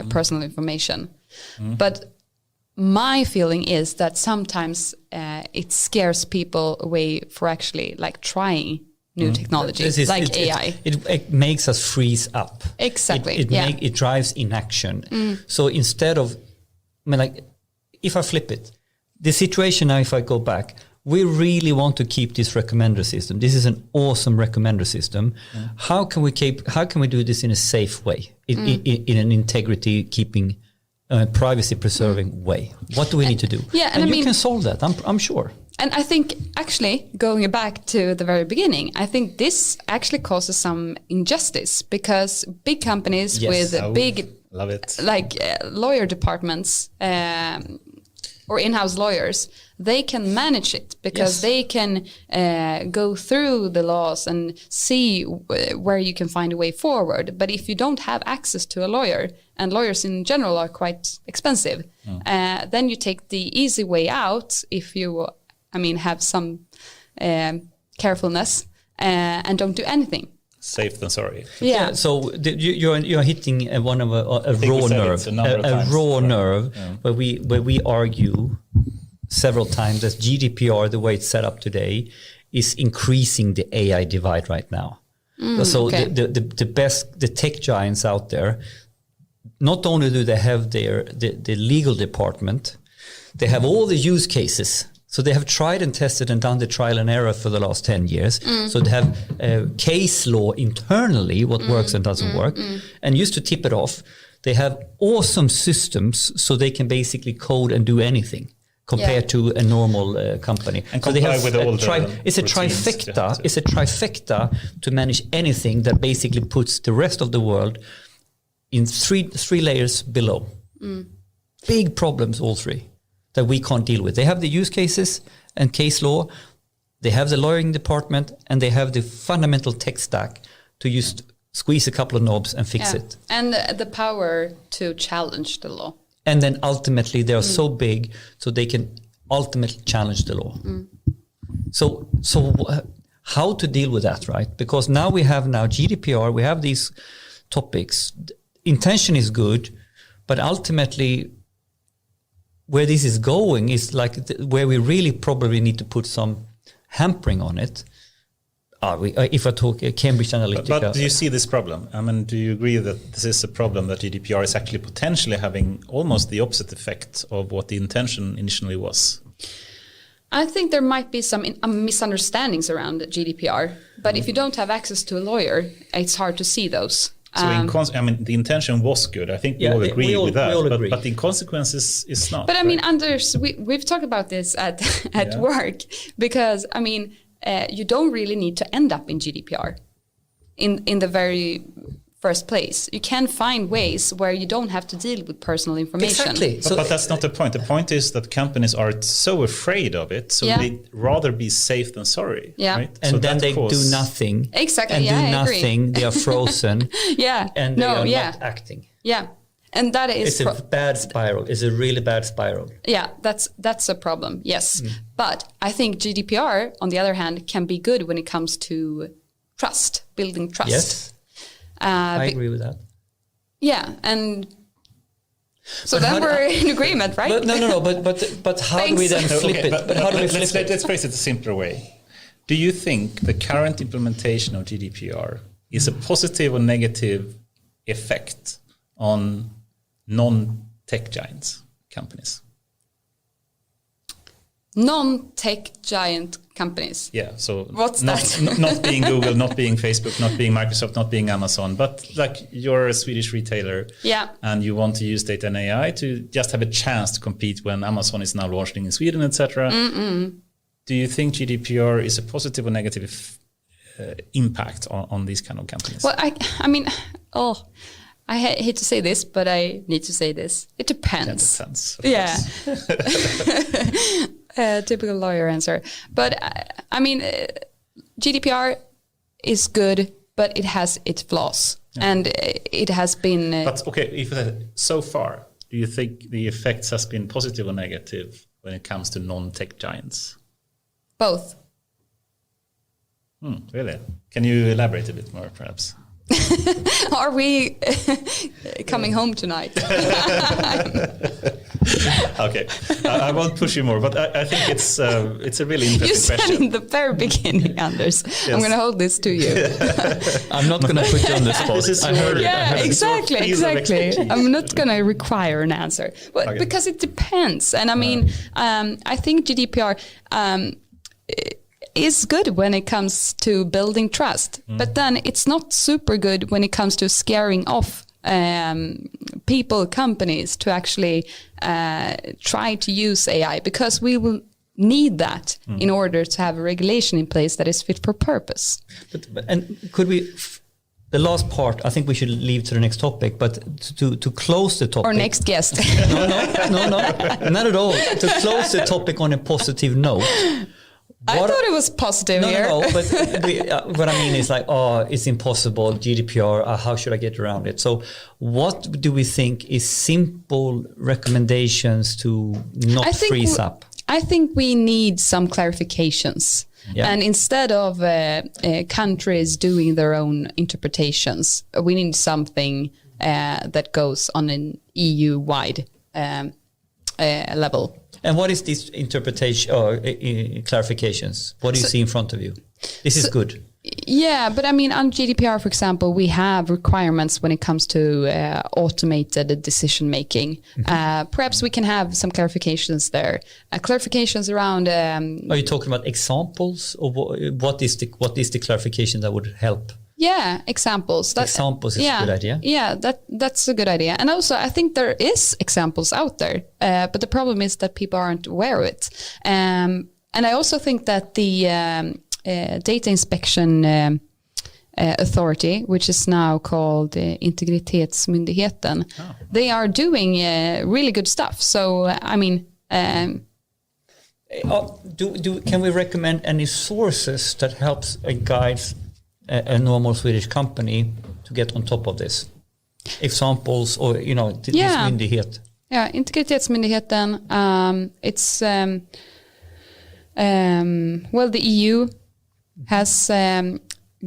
S1: personal information. But my feeling is that sometimes it scares people away for actually like trying new technology, like AI.
S3: It makes us freeze up.
S1: Exactly.
S3: It drives inaction. So instead of, if I flip it, the situation now, if I go back, we really want to keep this recommender system. This is an awesome recommender system. How can we do this in a safe way, in an integrity keeping, privacy preserving way? What do we need to do?
S1: Yeah,
S3: and you can solve that. I'm sure.
S1: And I think actually going back to the very beginning, I think this actually causes some injustice because big companies with big,
S2: love it,
S1: like lawyer departments or in-house lawyers, they can manage it because they can go through the laws and see where you can find a way forward. But if you don't have access to a lawyer, and lawyers in general are quite expensive, then you take the easy way out if you have some carefulness and don't do anything.
S2: Safe than sorry.
S1: Yeah.
S3: So you're hitting one of a raw nerve, where we argue several times that GDPR, the way it's set up today, is increasing the AI divide right now. So the tech giants out there, not only do they have the legal department, they have all the use cases. So they have tried and tested and done the trial and error for the last 10 years. So they have case law internally, what works and doesn't work. And just to tip it off, they have awesome systems so they can basically code and do anything compared to a normal company.
S2: And
S3: so they have
S2: with all
S3: it's a trifecta. It's a trifecta to manage anything that basically puts the rest of the world in three layers below. Big problems, all three, that we can't deal with. They have the use cases and case law, they have the lawyering department, and they have the fundamental tech stack to just squeeze a couple of knobs and fix it.
S1: And the power to challenge the law.
S3: And then ultimately they are so big so they can ultimately challenge the law. So how to deal with that, right? Because now we have GDPR, we have these topics. Intention is good, but ultimately where this is going is like where we really probably need to put some hampering on it. If I talk Cambridge Analytica.
S2: But do you see this problem? Do you agree that this is a problem, that GDPR is actually potentially having almost the opposite effect of what the intention initially was?
S1: I think there might be some misunderstandings around GDPR, but if you don't have access to a lawyer, it's hard to see those.
S2: So the intention was good. I think we all agree with that. But the consequences is not. But
S1: Anders, we've talked about this at work because you don't really need to end up in GDPR in the very first place. You can find ways where you don't have to deal with personal information.
S3: Exactly.
S2: But that's not the point. The point is that companies are so afraid of it, so they'd rather be safe than sorry.
S1: Yeah.
S2: Right?
S3: And so then they do nothing.
S1: Exactly.
S3: And do nothing. They are frozen. And they are not acting.
S1: Yeah. And that is...
S3: It's a bad spiral. It's a really bad spiral.
S1: Yeah, that's a problem, yes. But I think GDPR, on the other hand, can be good when it comes to trust, building trust.
S3: Yes, I agree with that.
S1: Yeah, and so then we're in agreement, right?
S3: But no. But how do we then flip it? But how do we flip it?
S2: Let's phrase it a simpler way. Do you think the current implementation of GDPR is a positive or negative effect on non-tech giants companies?
S1: Non-tech giant companies.
S2: Yeah, so
S1: What's
S2: not,
S1: that?
S2: not being Google, not being Facebook, not being Microsoft, not being Amazon, but like you're a Swedish retailer,
S1: Yeah.
S2: and you want to use data and AI to just have a chance to compete when Amazon is now launching in Sweden, etc. Do you think GDPR is a positive or negative impact on these kind of companies?
S1: Well, I mean, I hate to say this, but I need to say this. It depends. Yeah. Typical lawyer answer. But I mean, GDPR is good, but it has its flaws. Yeah. And it has been...
S2: but okay, if so far, do you think the effects has been positive or negative when it comes to non-tech giants?
S1: Both.
S2: Really? Can you elaborate a bit more, perhaps?
S1: Are we coming home tonight?
S2: Okay, I won't push you more, but I think it's a really interesting question.
S1: You said in the very beginning, Anders. Yes. I'm going to hold this to you.
S3: I'm not going to put you on the spot.
S1: Exactly. I'm not going to require an answer, but okay. Because it depends. And I mean, I think GDPR is good when it comes to building trust, but then it's not super good when it comes to scaring off people, companies to actually try to use AI, because we will need that in order to have a regulation in place that is fit for purpose.
S3: And could we... The last part, I think we should leave to the next topic, but to close the topic...
S1: Or next guest.
S3: No, not at all. To close the topic on a positive note...
S1: I thought it was positive here.
S3: No, but what I mean is like, it's impossible, GDPR, how should I get around it? So what do we think is simple recommendations to not freeze up?
S1: I think we need some clarifications. Yeah. And instead of countries doing their own interpretations, we need something that goes on an EU-wide level.
S3: And what is this interpretation or clarifications? What do you see in front of you? This is good.
S1: Yeah, but I mean, on GDPR, for example, we have requirements when it comes to automated decision making. Perhaps we can have some clarifications there. Clarifications around.
S3: Are you talking about examples, or what is the clarification that would help?
S1: Yeah, examples.
S3: Examples is a good idea.
S1: Yeah, that's a good idea. And also, I think there is examples out there, but the problem is that people aren't aware of it. And I also think that the data inspection authority, which is now called Integritetsmyndigheten, they are doing really good stuff. So, I mean...
S3: can we recommend any sources that helps guides a normal Swedish company to get on top of this? Examples, or this myndighet.
S1: Yeah, Integritetsmyndigheten. It's the EU has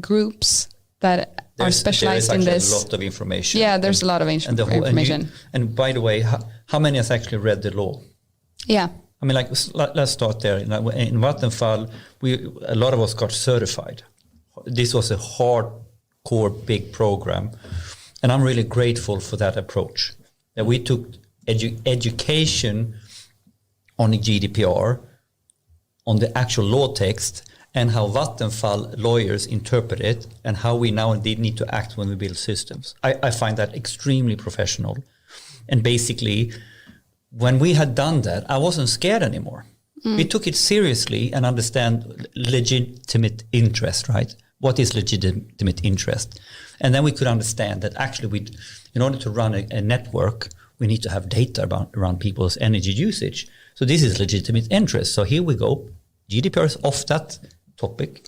S1: groups that are specialized in this.
S3: There's a lot of information.
S1: Yeah, there's a lot of information.
S3: And by the way, how many has actually read the law?
S1: Yeah.
S3: I mean, let's start there. In Vattenfall, a lot of us got certified. This was a hardcore big program, and I'm really grateful for that approach. That we took education on the GDPR, on the actual law text, and how Vattenfall lawyers interpret it, and how we now indeed need to act when we build systems. I find that extremely professional. And basically, when we had done that, I wasn't scared anymore. We took it seriously and understand legitimate interest, right? What is legitimate interest? And then we could understand that actually in order to run a network, we need to have data around people's energy usage. So this is legitimate interest. So here we go. GDPR is off that topic.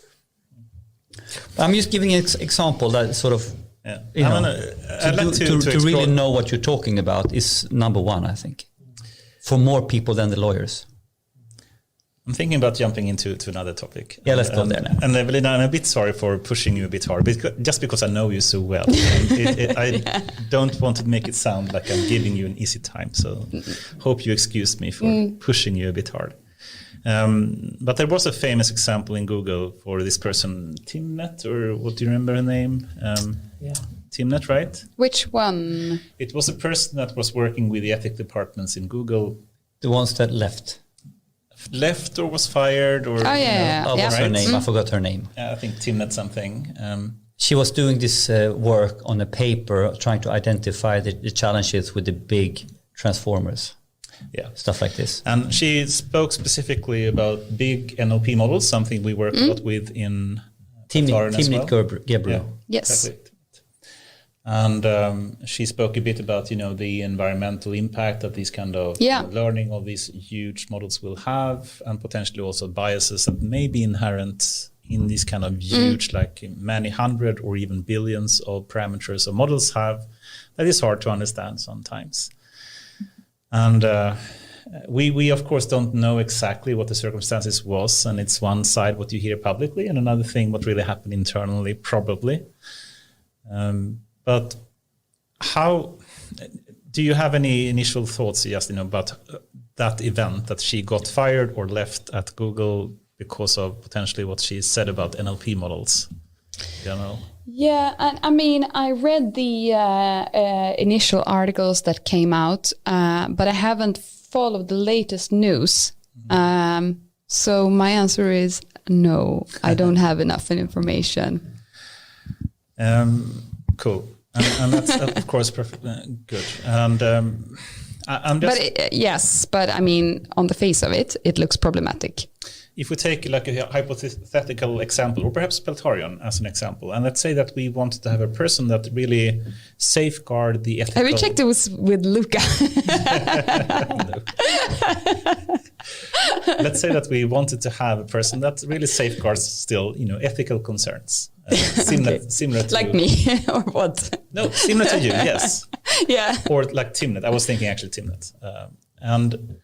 S3: I'm just giving an example that sort of, to really know what you're talking about is number one, I think, for more people than the lawyers.
S2: I'm thinking about jumping into another topic.
S3: Yeah, let's go there now.
S2: And Evelina, I'm a bit sorry for pushing you a bit hard, just because I know you so well. I don't want to make it sound like I'm giving you an easy time. So hope you excuse me for pushing you a bit hard. But there was a famous example in Google for this person, Timnet, or what do you remember her name? Timnet, right?
S1: Which one?
S2: It was a person that was working with the ethics departments in Google.
S3: The ones that left
S2: Or was fired, or
S3: what's her name? I forgot her name.
S2: I think Timnet something.
S3: She was doing this work on a paper trying to identify the challenges with the big transformers.
S2: Yeah,
S3: stuff like this.
S2: And she spoke specifically about big NLP models, something we work a lot with in Peltarion as well.
S3: Gabriel.
S1: Yes.
S2: Exactly. And she spoke a bit about, the environmental impact that these kind of learning of these huge models will have, and potentially also biases that may be inherent in these kind of huge, like many hundred or even billions of parameters or models have, that is hard to understand sometimes. And we of course don't know exactly what the circumstances was, and it's one side what you hear publicly, and another thing what really happened internally, probably. But how do you have any initial thoughts, Justin, about that event, that she got fired or left at Google because of potentially what she said about NLP models?
S1: Yeah, and I mean, I read the initial articles that came out, but I haven't followed the latest news. So my answer is no, I don't have enough information.
S2: Cool. And that's of course perfect, good. And I'm just.
S1: But I mean, on the face of it, it looks problematic.
S2: If we take like a hypothetical example, or perhaps Peltarion as an example, and let's say that we wanted to have a person that really safeguard the ethical.
S1: Have you checked it with Luca?
S2: Let's say that we wanted to have a person that really safeguards still, ethical concerns. Similar to
S1: like me, or what?
S2: No, similar to you, yes.
S1: Yeah.
S2: Or like Timnet. I was thinking actually Timnet. And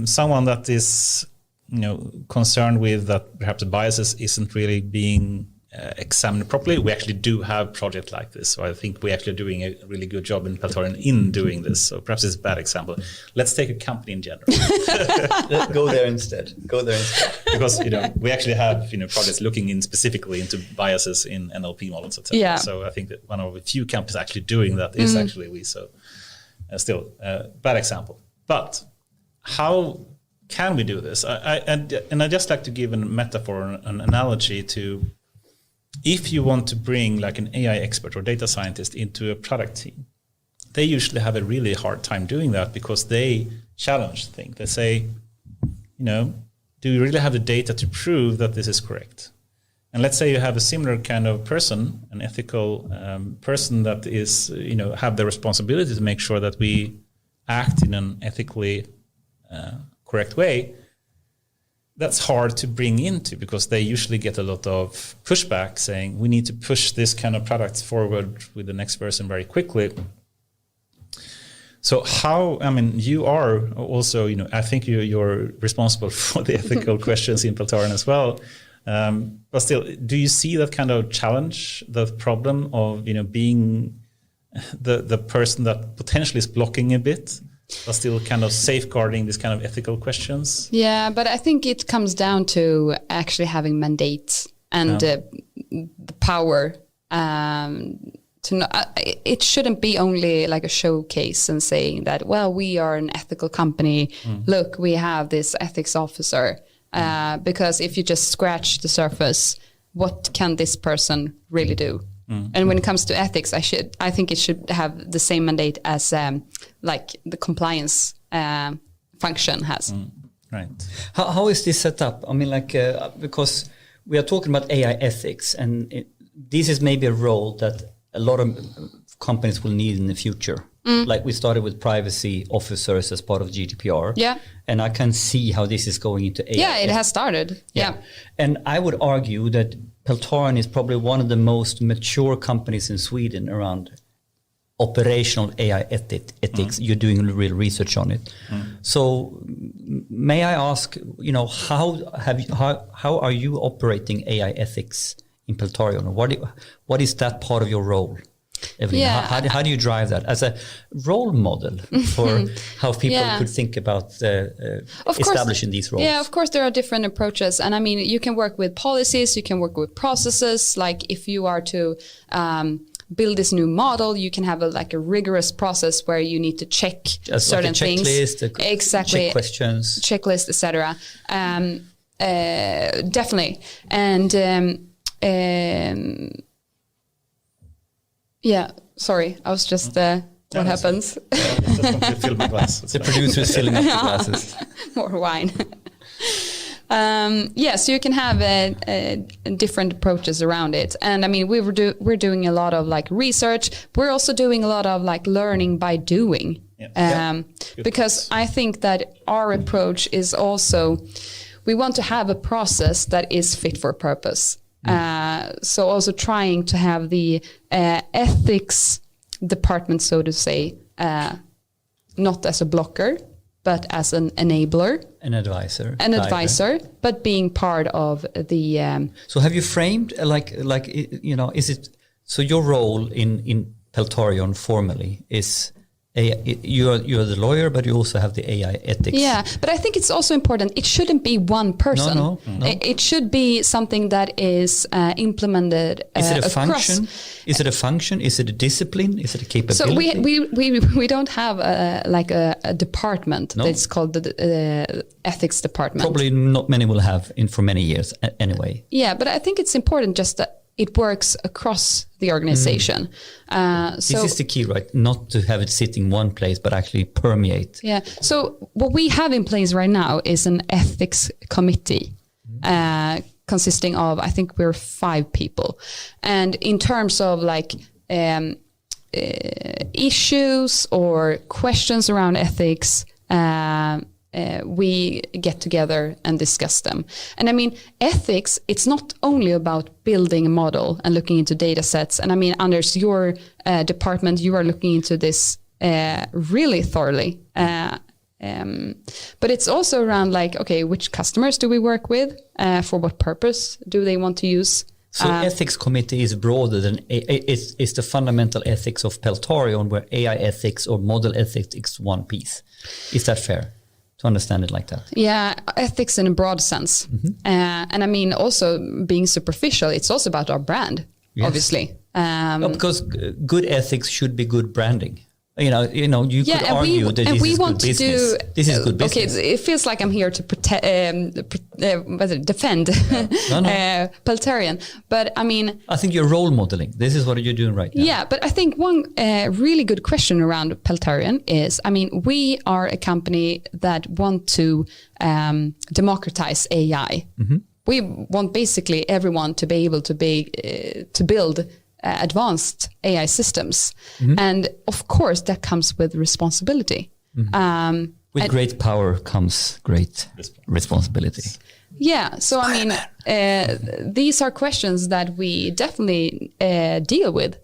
S2: someone that is, concerned with that perhaps the biases isn't really being examined properly. We actually do have projects like this. So I think we're actually doing a really good job in Peltarion in doing this. So perhaps it's a bad example. Let's take a company in general.
S3: Go there instead.
S2: Because, we actually have, projects looking in specifically into biases in NLP models, etc.
S1: Yeah.
S2: So I think that one of the few companies actually doing that is actually we. So still, bad example. But how can we do this? And I just like to give a metaphor, an analogy to, if you want to bring like an AI expert or data scientist into a product team, they usually have a really hard time doing that because they challenge things. They say, do you really have the data to prove that this is correct? And let's say you have a similar kind of person, an ethical person that is, have the responsibility to make sure that we act in an ethically correct way. That's hard to bring into because they usually get a lot of pushback saying we need to push this kind of product forward with the next version very quickly. So you are also, I think you're responsible for the ethical questions in Peltarion as well. But still, do you see that kind of challenge, the problem of, being the person that potentially is blocking a bit, but still kind of safeguarding these kind of ethical questions?
S1: Yeah, but I think it comes down to actually having mandates and the power to know. It shouldn't be only like a showcase and saying that, well, we are an ethical company. Look, we have this ethics officer. Because if you just scratch the surface, what can this person really do? And when it comes to ethics, I think it should have the same mandate as like the compliance function has.
S2: Right.
S3: How is this set up? I mean, because we are talking about AI ethics, and this is maybe a role that a lot of companies will need in the future. Like we started with privacy officers as part of GDPR.
S1: Yeah.
S3: And I can see how this is going into AI.
S1: Yeah, it has started. Yeah.
S3: And I would argue that Peltarion is probably one of the most mature companies in Sweden around operational AI ethics. You're doing real research on it. So may I ask, how are you operating AI ethics in Peltarion? What is that part of your role? Evelina,
S1: Yeah.
S3: how do you drive that as a role model for how people
S1: Yeah.
S3: could think about
S1: Of course,
S3: establishing these roles?
S1: Yeah, of course there are different approaches, and I mean you can work with policies, you can work with processes. Like if you are to build this new model, you can have a rigorous process where you need to check
S3: Just
S1: certain
S3: like a checklist,
S1: things, exactly,
S3: check questions,
S1: checklist, etc. Definitely, and yeah. Sorry, I was just. What happens?
S2: Just want to fill my glass.
S3: The producer is filling up the glasses.
S1: More wine. So you can have different approaches around it, and I mean we're doing a lot of research. We're also doing a lot of learning by doing, because I think that our approach is also we want to have a process that is fit for purpose. So also trying to have the ethics department, so to say, not as a blocker, but as an enabler,
S3: an advisor,
S1: but being part of the.
S3: So have you framed is it so your role in Peltarion formally is you're the lawyer, but you also have the AI ethics.
S1: Yeah, but I think it's also important. It shouldn't be one person.
S3: No.
S1: It should be something that is implemented.
S3: Is it a
S1: across.
S3: function? Is it a function? Is it a discipline? Is it a capability?
S1: So we don't have a department that's called the ethics department.
S3: Probably not many will have for many years anyway.
S1: Yeah, but I think it's important just that it works across the organization.
S3: This is the key, right? Not to have it sit in one place, but actually permeate.
S1: Yeah. So what we have in place right now is an ethics committee consisting of, I think we're 5 people. And in terms of issues or questions around ethics, we get together and discuss them. And I mean, ethics, it's not only about building a model and looking into data sets. And I mean, Anders, your department, you are looking into this really thoroughly. But it's also around okay, which customers do we work with? For what purpose do they want to use?
S3: So ethics committee is broader than it's the fundamental ethics of Peltarion, where AI ethics or model ethics is one piece. Is that fair to understand it like that?
S1: Yeah, ethics in a broad sense. And I mean, also being superficial, it's also about our brand, obviously.
S3: Because good ethics should be good branding. You could argue that this is good business. This is good business.
S1: Okay, it feels like I'm here to defend Peltarion. But I mean...
S3: I think you're role modeling. This is what you're doing right now.
S1: Yeah, but I think one really good question around Peltarion is, I mean, we are a company that want to democratize AI. We want basically everyone to be able to build advanced AI systems. And of course that comes with responsibility.
S3: With great power comes great responsibility.
S1: Yeah, so I mean, these are questions that we definitely deal with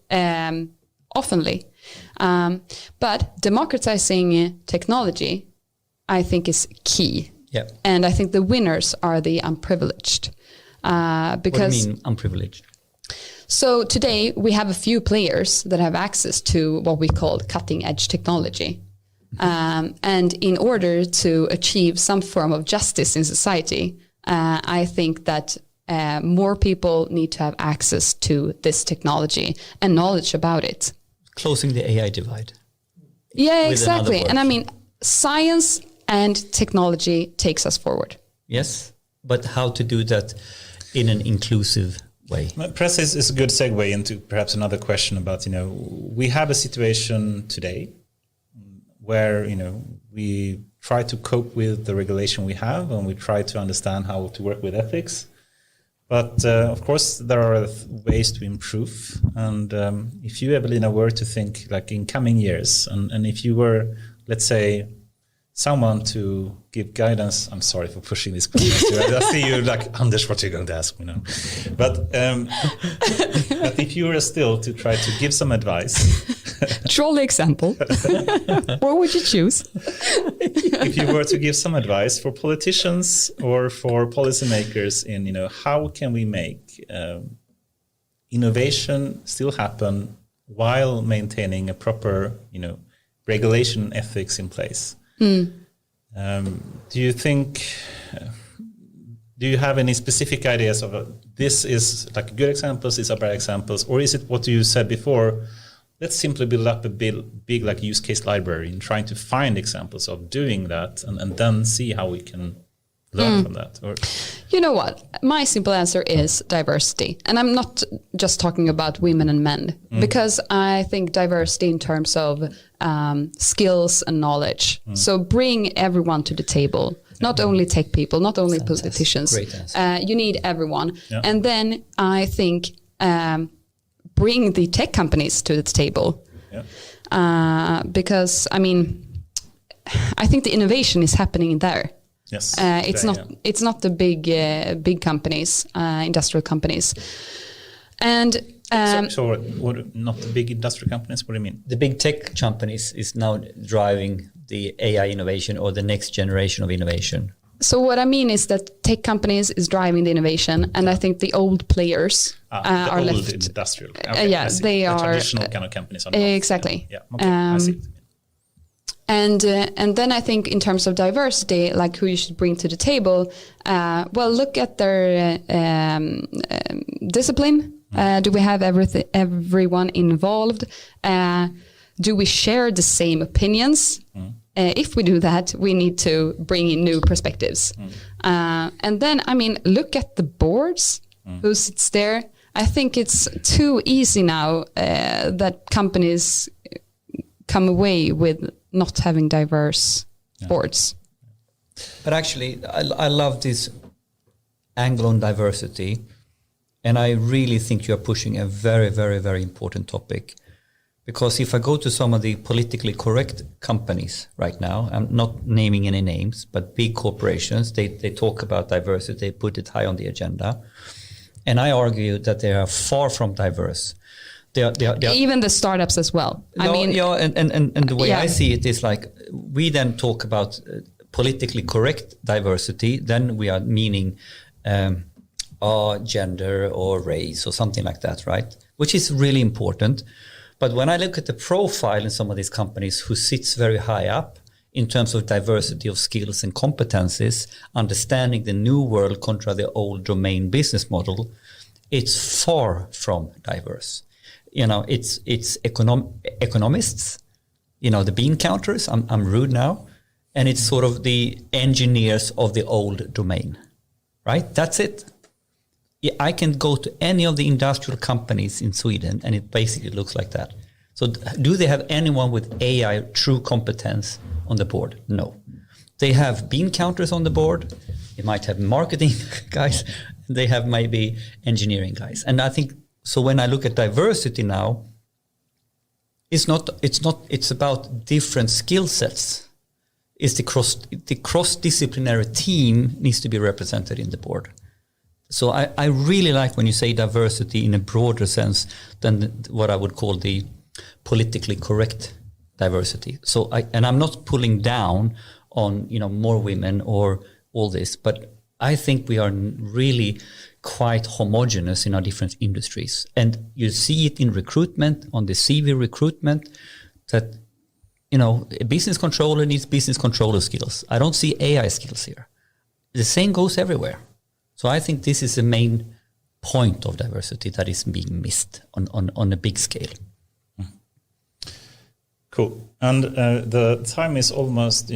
S1: oftenly. But democratizing technology, I think, is key.
S3: Yeah.
S1: And I think the winners are the unprivileged. Because
S3: what do you mean unprivileged?
S1: So today we have a few players that have access to what we call cutting edge technology. And in order to achieve some form of justice in society, I think that more people need to have access to this technology and knowledge about it.
S3: Closing the AI divide.
S1: Yeah, exactly. And I mean, science and technology takes us forward.
S3: Yes, but how to do that in an inclusive way?
S2: Perhaps is a good segue into perhaps another question about, we have a situation today where, we try to cope with the regulation we have and we try to understand how to work with ethics. But of course, there are ways to improve. And if you, Evelina, were to think in coming years, and if you were, let's say, someone to give guidance. I'm sorry for pushing this question. I see you Anders, what are you going to ask me now? But if you were still to try to give some advice.
S1: Troll example. What would you choose?
S2: If you were to give some advice for politicians or for policymakers in, how can we make innovation still happen while maintaining a proper, regulation ethics in place. Do you think? Do you have any specific ideas of this is like good examples, these are bad examples, or is it what you said before? Let's simply build up a big like use case library and trying to find examples of doing that, and then see how we can learn from that. Or
S1: you know what? My simple answer is diversity, and I'm not just talking about women and men, because I think diversity in terms of skills and knowledge. So bring everyone to the table. Not only tech people, not only politicians.
S3: Great answer.
S1: You need everyone.
S2: Yeah.
S1: And then I think bring the tech companies to the table.
S2: Yeah.
S1: Because, I mean, I think the innovation is happening there.
S2: Yes.
S1: It's not the big companies, industrial companies. And
S2: so what, not the big industrial companies? What do you mean?
S3: The big tech companies is now driving the AI innovation or the next generation of innovation.
S1: So what I mean is that tech companies is driving the innovation, and I think the old players are
S2: old
S1: left.
S2: industrial.
S1: Yeah, they are
S2: traditional kind of companies. Are not,
S1: exactly.
S2: Yeah. Okay. I see.
S1: And then I think in terms of diversity, like who you should bring to the table, well, look at their discipline. Do we have everyone involved? Do we share the same opinions? If we do that, we need to bring in new perspectives. And then, I mean, look at the boards, who sits there. I think it's too easy now that companies come away with not having diverse boards.
S3: But actually, I love this angle on diversity. And I really think you're pushing a very, very, very important topic. Because if I go to some of the politically correct companies right now, I'm not naming any names, but big corporations, they talk about diversity, they put it high on the agenda. And I argue that they are far from diverse. They are
S1: even the startups as well.
S3: No,
S1: I mean,
S3: and the way I see it is like we then talk about politically correct diversity, then we are meaning gender or race or something like that, right? Which is really important. But when I look at the profile in some of these companies who sits very high up in terms of diversity of skills and competencies, understanding the new world contra the old domain business model, it's far from diverse. It's economists, the bean counters, I'm rude now, and it's sort of the engineers of the old domain, right? That's it. I can go to any of the industrial companies in Sweden and it basically looks like that. So do they have anyone with AI true competence on the board? No. They have bean counters on the board. They might have marketing guys. They have maybe engineering guys. And I think, so when I look at diversity now, it's about different skill sets. It's the cross-disciplinary team needs to be represented in the board. So I really like when you say diversity in a broader sense than what I would call the politically correct diversity. So I'm not pulling down on more women or all this, but I think we are really quite homogeneous in our different industries. And you see it in recruitment, on the CV recruitment, that a business controller needs business controller skills. I don't see AI skills here. The same goes everywhere. So I think this is the main point of diversity that is being missed on a big scale.
S2: Cool. And the time is almost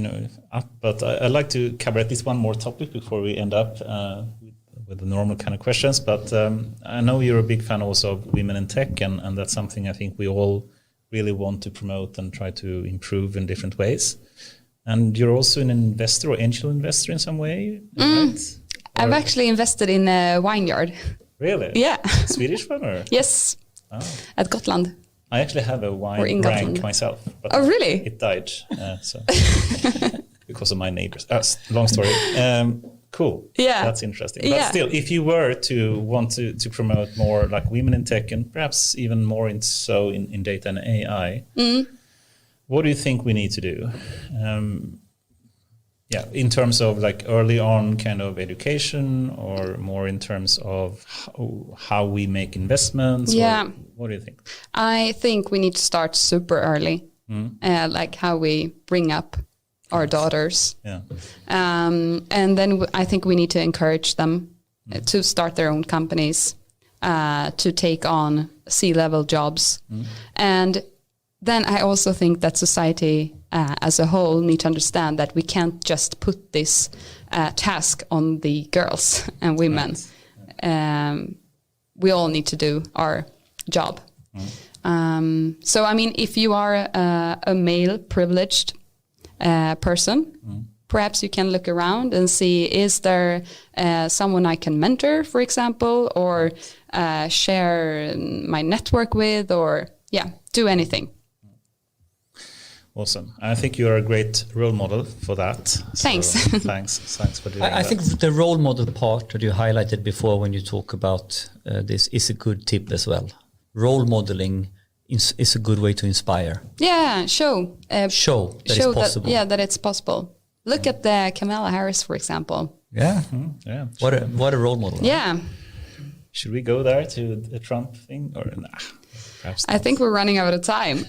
S2: up, but I'd like to cover at least one more topic before we end up with the normal kind of questions. But I know you're a big fan also of women in tech, and that's something I think we all really want to promote and try to improve in different ways. And you're also an investor or angel investor in some way, right?
S1: I've actually invested in a vineyard.
S2: Really?
S1: Yeah.
S2: Swedish one or?
S1: Yes.
S2: Oh.
S1: At Gotland.
S2: I actually have a wine rank myself. But
S1: oh, really?
S2: It died so because of my neighbors. Long story. Cool. Yeah. That's interesting. But still, if you were to want to promote more like women in tech and perhaps even more in data and AI, what do you think we need to do? in terms of like early on kind of education, or more in terms of how we make investments?
S1: Yeah.
S2: Or what do you think?
S1: I think we need to start super early, like how we bring up our daughters.
S2: Yeah.
S1: And then I think we need to encourage them to start their own companies, to take on C-level jobs. And then I also think that society as a whole need to understand that we can't just put this task on the girls and women. We all need to do our job. So, I mean, if you are a male privileged person, perhaps you can look around and see, is there someone I can mentor, for example, or share my network with, or do anything.
S2: Awesome. I think you are a great role model for that.
S1: Thanks.
S2: So, thanks for doing that.
S3: I think the role model part that you highlighted before when you talk about this is a good tip as well. Role modeling is a good way to inspire.
S1: Yeah, show
S3: it's possible.
S1: That it's possible. Look at the Kamala Harris, for example.
S3: Yeah.
S2: Yeah.
S3: What a role model.
S1: Yeah.
S2: Should we go there to the Trump thing or nah?
S1: I think we're running out of time.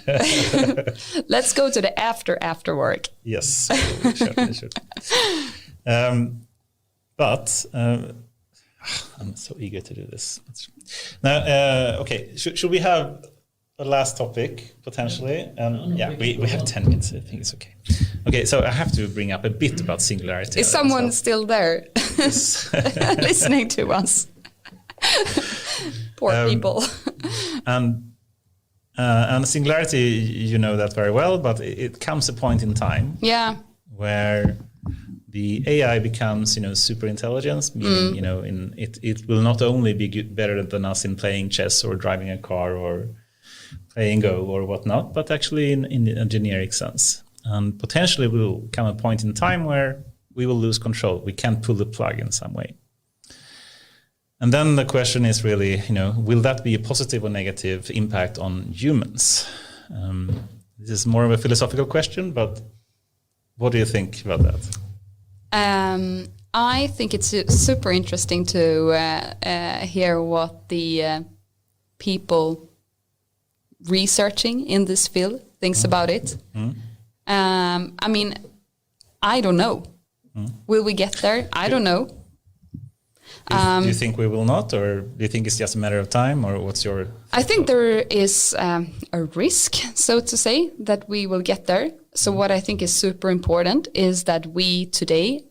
S1: Let's go to the after work.
S2: Yes, we should. But I'm so eager to do this. Now, okay, should we have a last topic potentially? We have 10 minutes. I think it's okay. Okay, so I have to bring up a bit about singularity.
S1: Is someone still there listening to us? Poor people.
S2: And singularity, you know that very well, but it comes a point in time where the AI becomes, super intelligence, meaning, it will not only be better than us in playing chess or driving a car or playing Go or whatnot, but actually in a generic sense. And potentially will come a point in time where we will lose control. We can't pull the plug in some way. And then the question is really, will that be a positive or negative impact on humans? This is more of a philosophical question, but what do you think about that?
S1: I think it's super interesting to hear what the people researching in this field thinks about it. I mean, I don't know. Will we get there? I don't know.
S2: Do you think we will not, or do you think it's just a matter of time, or what's your...
S1: I think there is a risk, so to say, that we will get there. So what I think is super important is that we today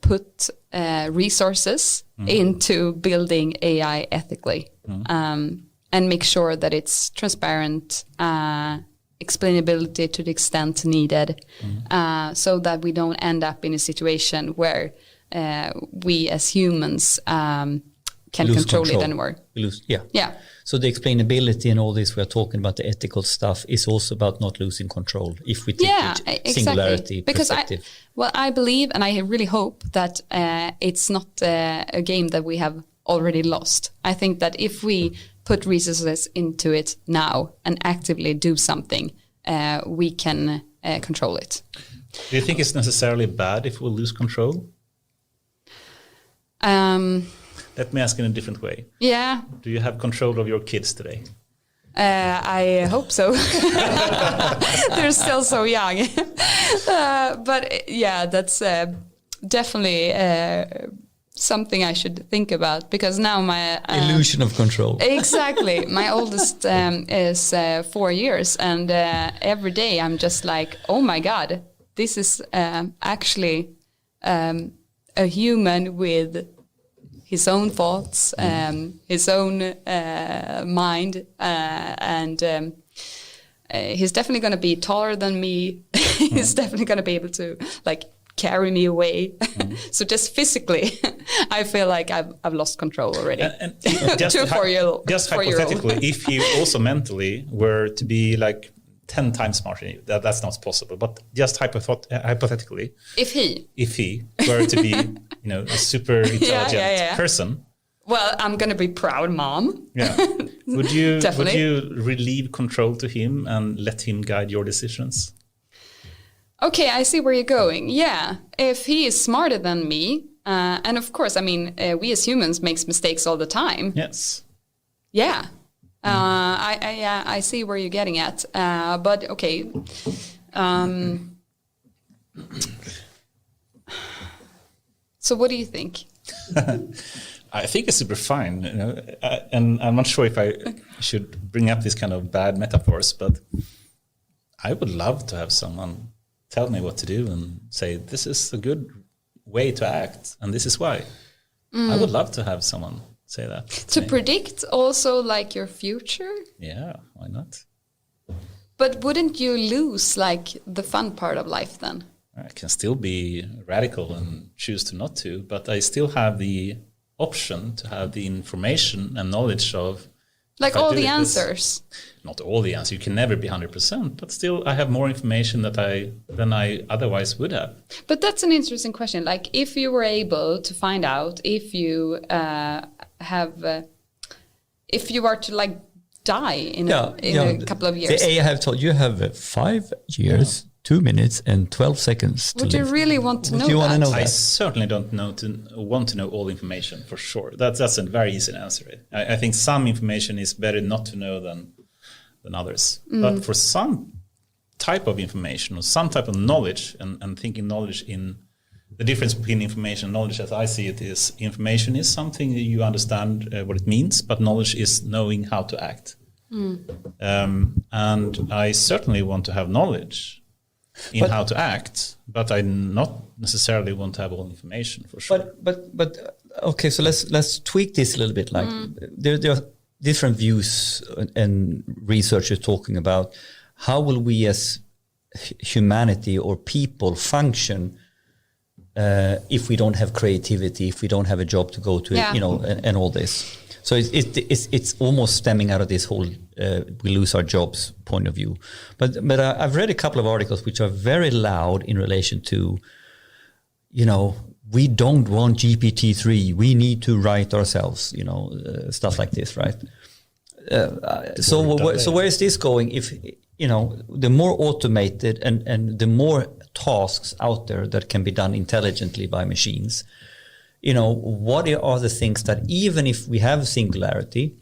S1: put resources into building AI ethically, and make sure that it's transparent, explainability to the extent needed, so that we don't end up in a situation where we as humans can control it anymore.
S3: So the explainability and all this, we're talking about the ethical stuff, is also about not losing control if we take the singularity perspective.
S1: I believe, and I really hope that it's not a game that we have already lost. I think that if we put resources into it now and actively do something, we can control it.
S2: Do you think it's necessarily bad if we lose control? Let me ask in a different way. Yeah. Do you have control of your kids today?
S1: I hope so. They're still so young. But that's definitely something I should think about, because now my...
S3: illusion of control.
S1: Exactly. My oldest is 4 years, and every day I'm just like, oh my God, this is actually a human with his own thoughts, his own mind, and he's definitely going to be taller than me. He's definitely going to be able to carry me away. So just physically, I feel like I've lost control already.
S2: And just hypothetically, if he also mentally were to be 10 times smarter than you, that's not possible. But just hypothetically, if he were to be, a super intelligent person,
S1: well, I'm going to be proud mom.
S2: Yeah. Would you relieve control to him and let him guide your decisions?
S1: Okay, I see where you're going. Yeah, if he is smarter than me, and of course, I mean, we as humans makes mistakes all the time.
S2: Yes.
S1: Yeah, I see where you're getting at. But okay, so what do you think?
S2: I think it's super fine, you know, and I'm not sure if I should bring up this kind of bad metaphors, but I would love to have someone tell me what to do and say, this is a good way to act, and this is why. I would love to have someone say that.
S1: To predict also like your future?
S2: Yeah, why not?
S1: But wouldn't you lose like the fun part of life then?
S2: I can still be radical and choose to not to, but I still have the option to have the information and knowledge of
S1: like all the answers.
S2: Not all the answers. You can never be 100%, but still I have more information than I otherwise would have.
S1: But that's an interesting question. Like if you were able to find out if you if you are to like die in a couple of years.
S3: The AI have told you have 5 years, 2 minutes and 12 seconds to
S1: live. Would you really want to know
S3: that? Want to know that?
S2: I certainly don't want to know all information for sure. That's a very easy answer. I think some information is better not to know than others. But for some type of information or some type of knowledge, and thinking knowledge in the difference between information and knowledge as I see it is information is something that you understand what it means, but knowledge is knowing how to act. And I certainly want to have knowledge in how to act, but I not necessarily want to have all information for sure.
S3: But okay, so let's tweak this a little bit. Like there are different views and researchers talking about how will we as humanity or people function if we don't have creativity, if we don't have a job to go to, you know, and all this. So it's almost stemming out of this whole we lose our jobs point of view. But I've read a couple of articles which are very loud in relation to, you know, we don't want GPT-3. We need to write ourselves, you know, stuff like this, right? So where is this going? If, you know, the more automated and the more tasks out there that can be done intelligently by machines, you know, what are the things that even if we have singularity,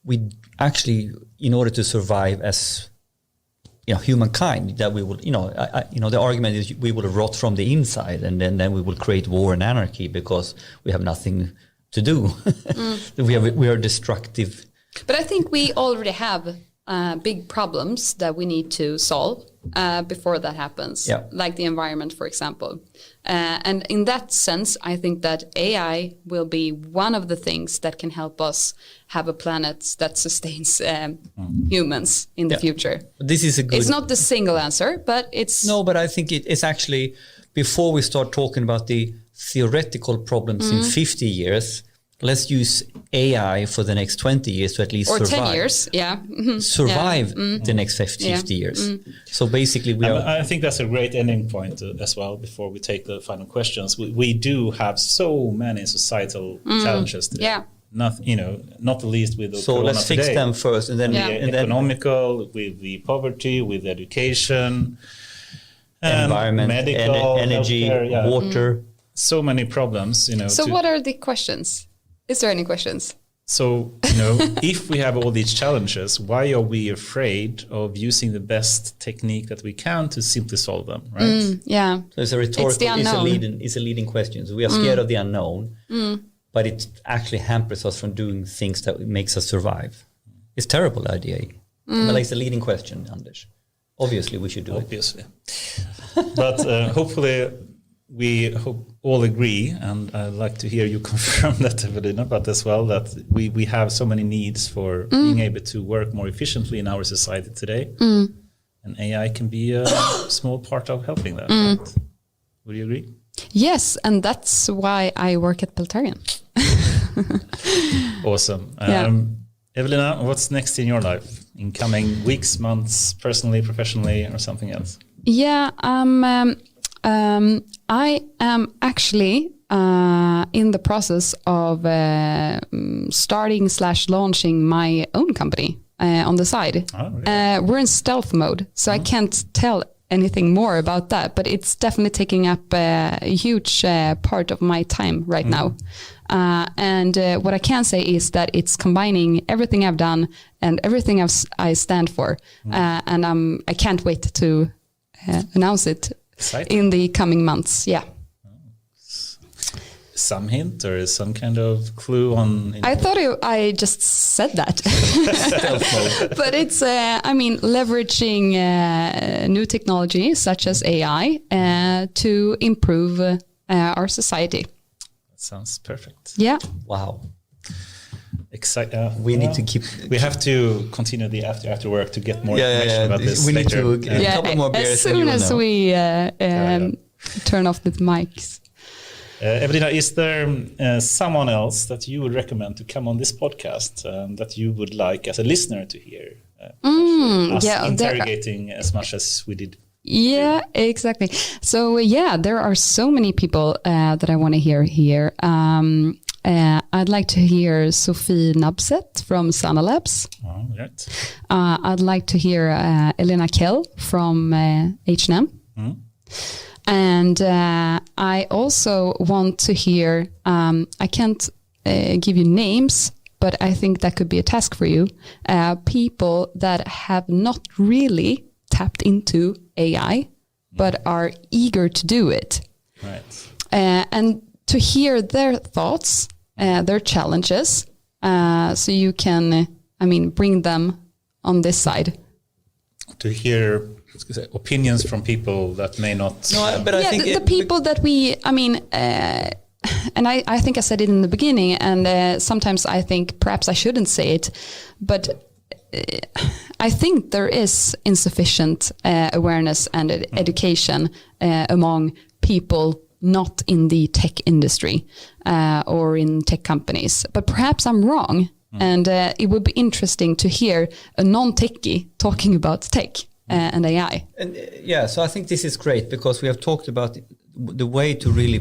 S3: we actually, in order to survive as, you know, humankind, that we will, you know, you know, the argument is we will rot from the inside, and then we will create war and anarchy because we have nothing to do. We are destructive.
S1: But I think we already have big problems that we need to solve before that happens, like the environment, for example. And in that sense, I think that AI will be one of the things that can help us have a planet that sustains humans in the future.
S3: This is a good...
S1: It's not the single answer, but it's...
S3: No, but I think it's actually, before we start talking about the theoretical problems in 50 years, let's use AI for the next 20 years to at least survive.
S1: Or 10 years,
S3: survive the next 50 years. So basically
S2: I think that's a great ending point as well before we take the final questions. We do have so many societal challenges today.
S1: Yeah.
S2: Not the least with the
S3: so
S2: corona
S3: let's fix
S2: today.
S3: them first, and then
S2: economical, with the poverty, with education,
S3: environment,
S2: medical,
S3: energy,
S2: healthcare,
S3: water.
S2: So many problems, you know.
S1: So what are the questions? Is there any questions?
S2: So, you know, if we have all these challenges, why are we afraid of using the best technique that we can to simply solve them, right?
S3: So it's a rhetorical, it's a leading question. So we are scared of the unknown, but it actually hampers us from doing things that makes us survive. It's a terrible idea. But like it's a leading question, Anders. Obviously, we should do it.
S2: But hopefully... we all agree, and I'd like to hear you confirm that, Evelina, but as well that we have so many needs for being able to work more efficiently in our society today. And AI can be a small part of helping that. Right? Would you agree?
S1: Yes, and that's why I work at Peltarion.
S2: Awesome. Evelina, what's next in your life in coming weeks, months, personally, professionally, or something else?
S1: Yeah, I am actually in the process of starting/launching my own company on the side.
S2: Oh, really?
S1: We're in stealth mode, so I can't tell anything more about that, but it's definitely taking up a huge part of my time right now. And what I can say is that it's combining everything I've done and everything I stand for. And I can't wait to announce it in the coming months. Yeah.
S2: Some hint or some kind of clue on?
S1: I thought I just said that. But it's, leveraging new technology such as AI to improve our society.
S2: That sounds perfect.
S1: Yeah.
S3: Wow.
S2: We need to keep. We have to continue the after work to get more information about this.
S3: We
S2: later.
S3: need to a couple more beers.
S1: As soon as we turn off the mics.
S2: Evelina, is there someone else that you would recommend to come on this podcast that you would like as a listener to hear? Us interrogating as much as we did.
S1: Yeah, exactly. So there are so many people that I want to hear here. I'd like to hear Sophie Nabset from Sana Labs.
S2: Oh, right.
S1: I'd like to hear Elena Kell from H&M. And I also want to hear, I can't give you names, but I think that could be a task for you, people that have not really tapped into AI, but are eager to do it.
S2: Right.
S1: And to hear their thoughts, their challenges, so you can, bring them on this side.
S2: To hear opinions from people that may not.
S3: No, but I think
S1: the people that we, and I think I said it in the beginning, and sometimes I think perhaps I shouldn't say it, but I think there is insufficient awareness and education among people not in the tech industry or in tech companies. But perhaps I'm wrong, and it would be interesting to hear a non-techie talking about tech and AI.
S3: And so I think this is great because we have talked about the way to really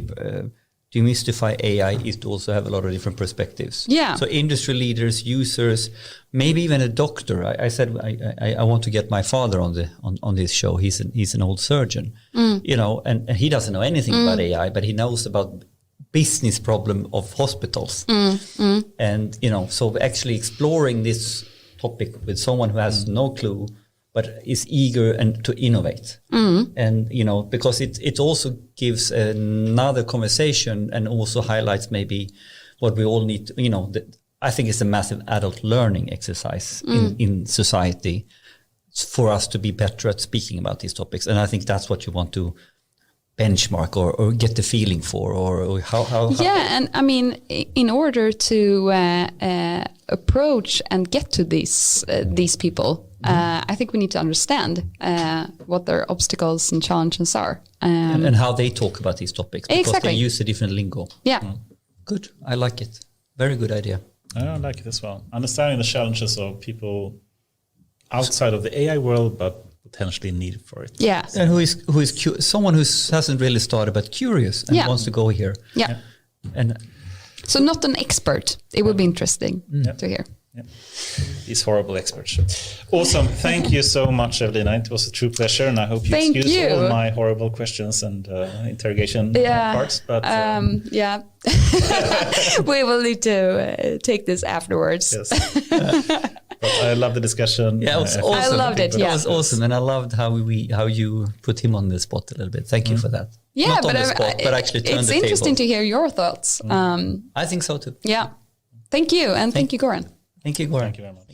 S3: demystify AI is to also have a lot of different perspectives.
S1: Yeah.
S3: So industry leaders, users, maybe even a doctor. I said I want to get my father on this show. He's an old surgeon, and he doesn't know anything about AI, but he knows about business problem of hospitals. And so actually exploring this topic with someone who has no clue but is eager and to innovate. And, because it also gives another conversation and also highlights maybe what we all need to, I think it's a massive adult learning exercise in society for us to be better at speaking about these topics. And I think that's what you want to benchmark or get the feeling for, or how
S1: and in order to approach and get to these people, I think we need to understand what their obstacles and challenges are,
S3: and how they talk about these topics, because they use a different lingo. Good, I like it. Very good idea.
S2: I like it as well. Understanding the challenges of people outside of the AI world, but potentially need for it.
S3: And who is someone who hasn't really started but curious and wants to go here. And
S1: so not an expert. It would be interesting to hear.
S2: These horrible experts. Awesome. Thank you so much, Evelina. It was a true pleasure, and I hope you excuse all my horrible questions and interrogation parts. But
S1: we will need to take this afterwards.
S2: Yes. But I love the discussion.
S3: Yeah, it was awesome.
S1: I loved it.
S3: It was awesome, and I loved how you put him on the spot a little bit. Thank you for that.
S1: Yeah,
S3: not on the spot, but actually turned the table.
S1: It's interesting to hear your thoughts.
S3: I think so too.
S1: Yeah. Thank you, and thank you, Goran.
S3: Thank you, Goran.
S2: Thank you very much.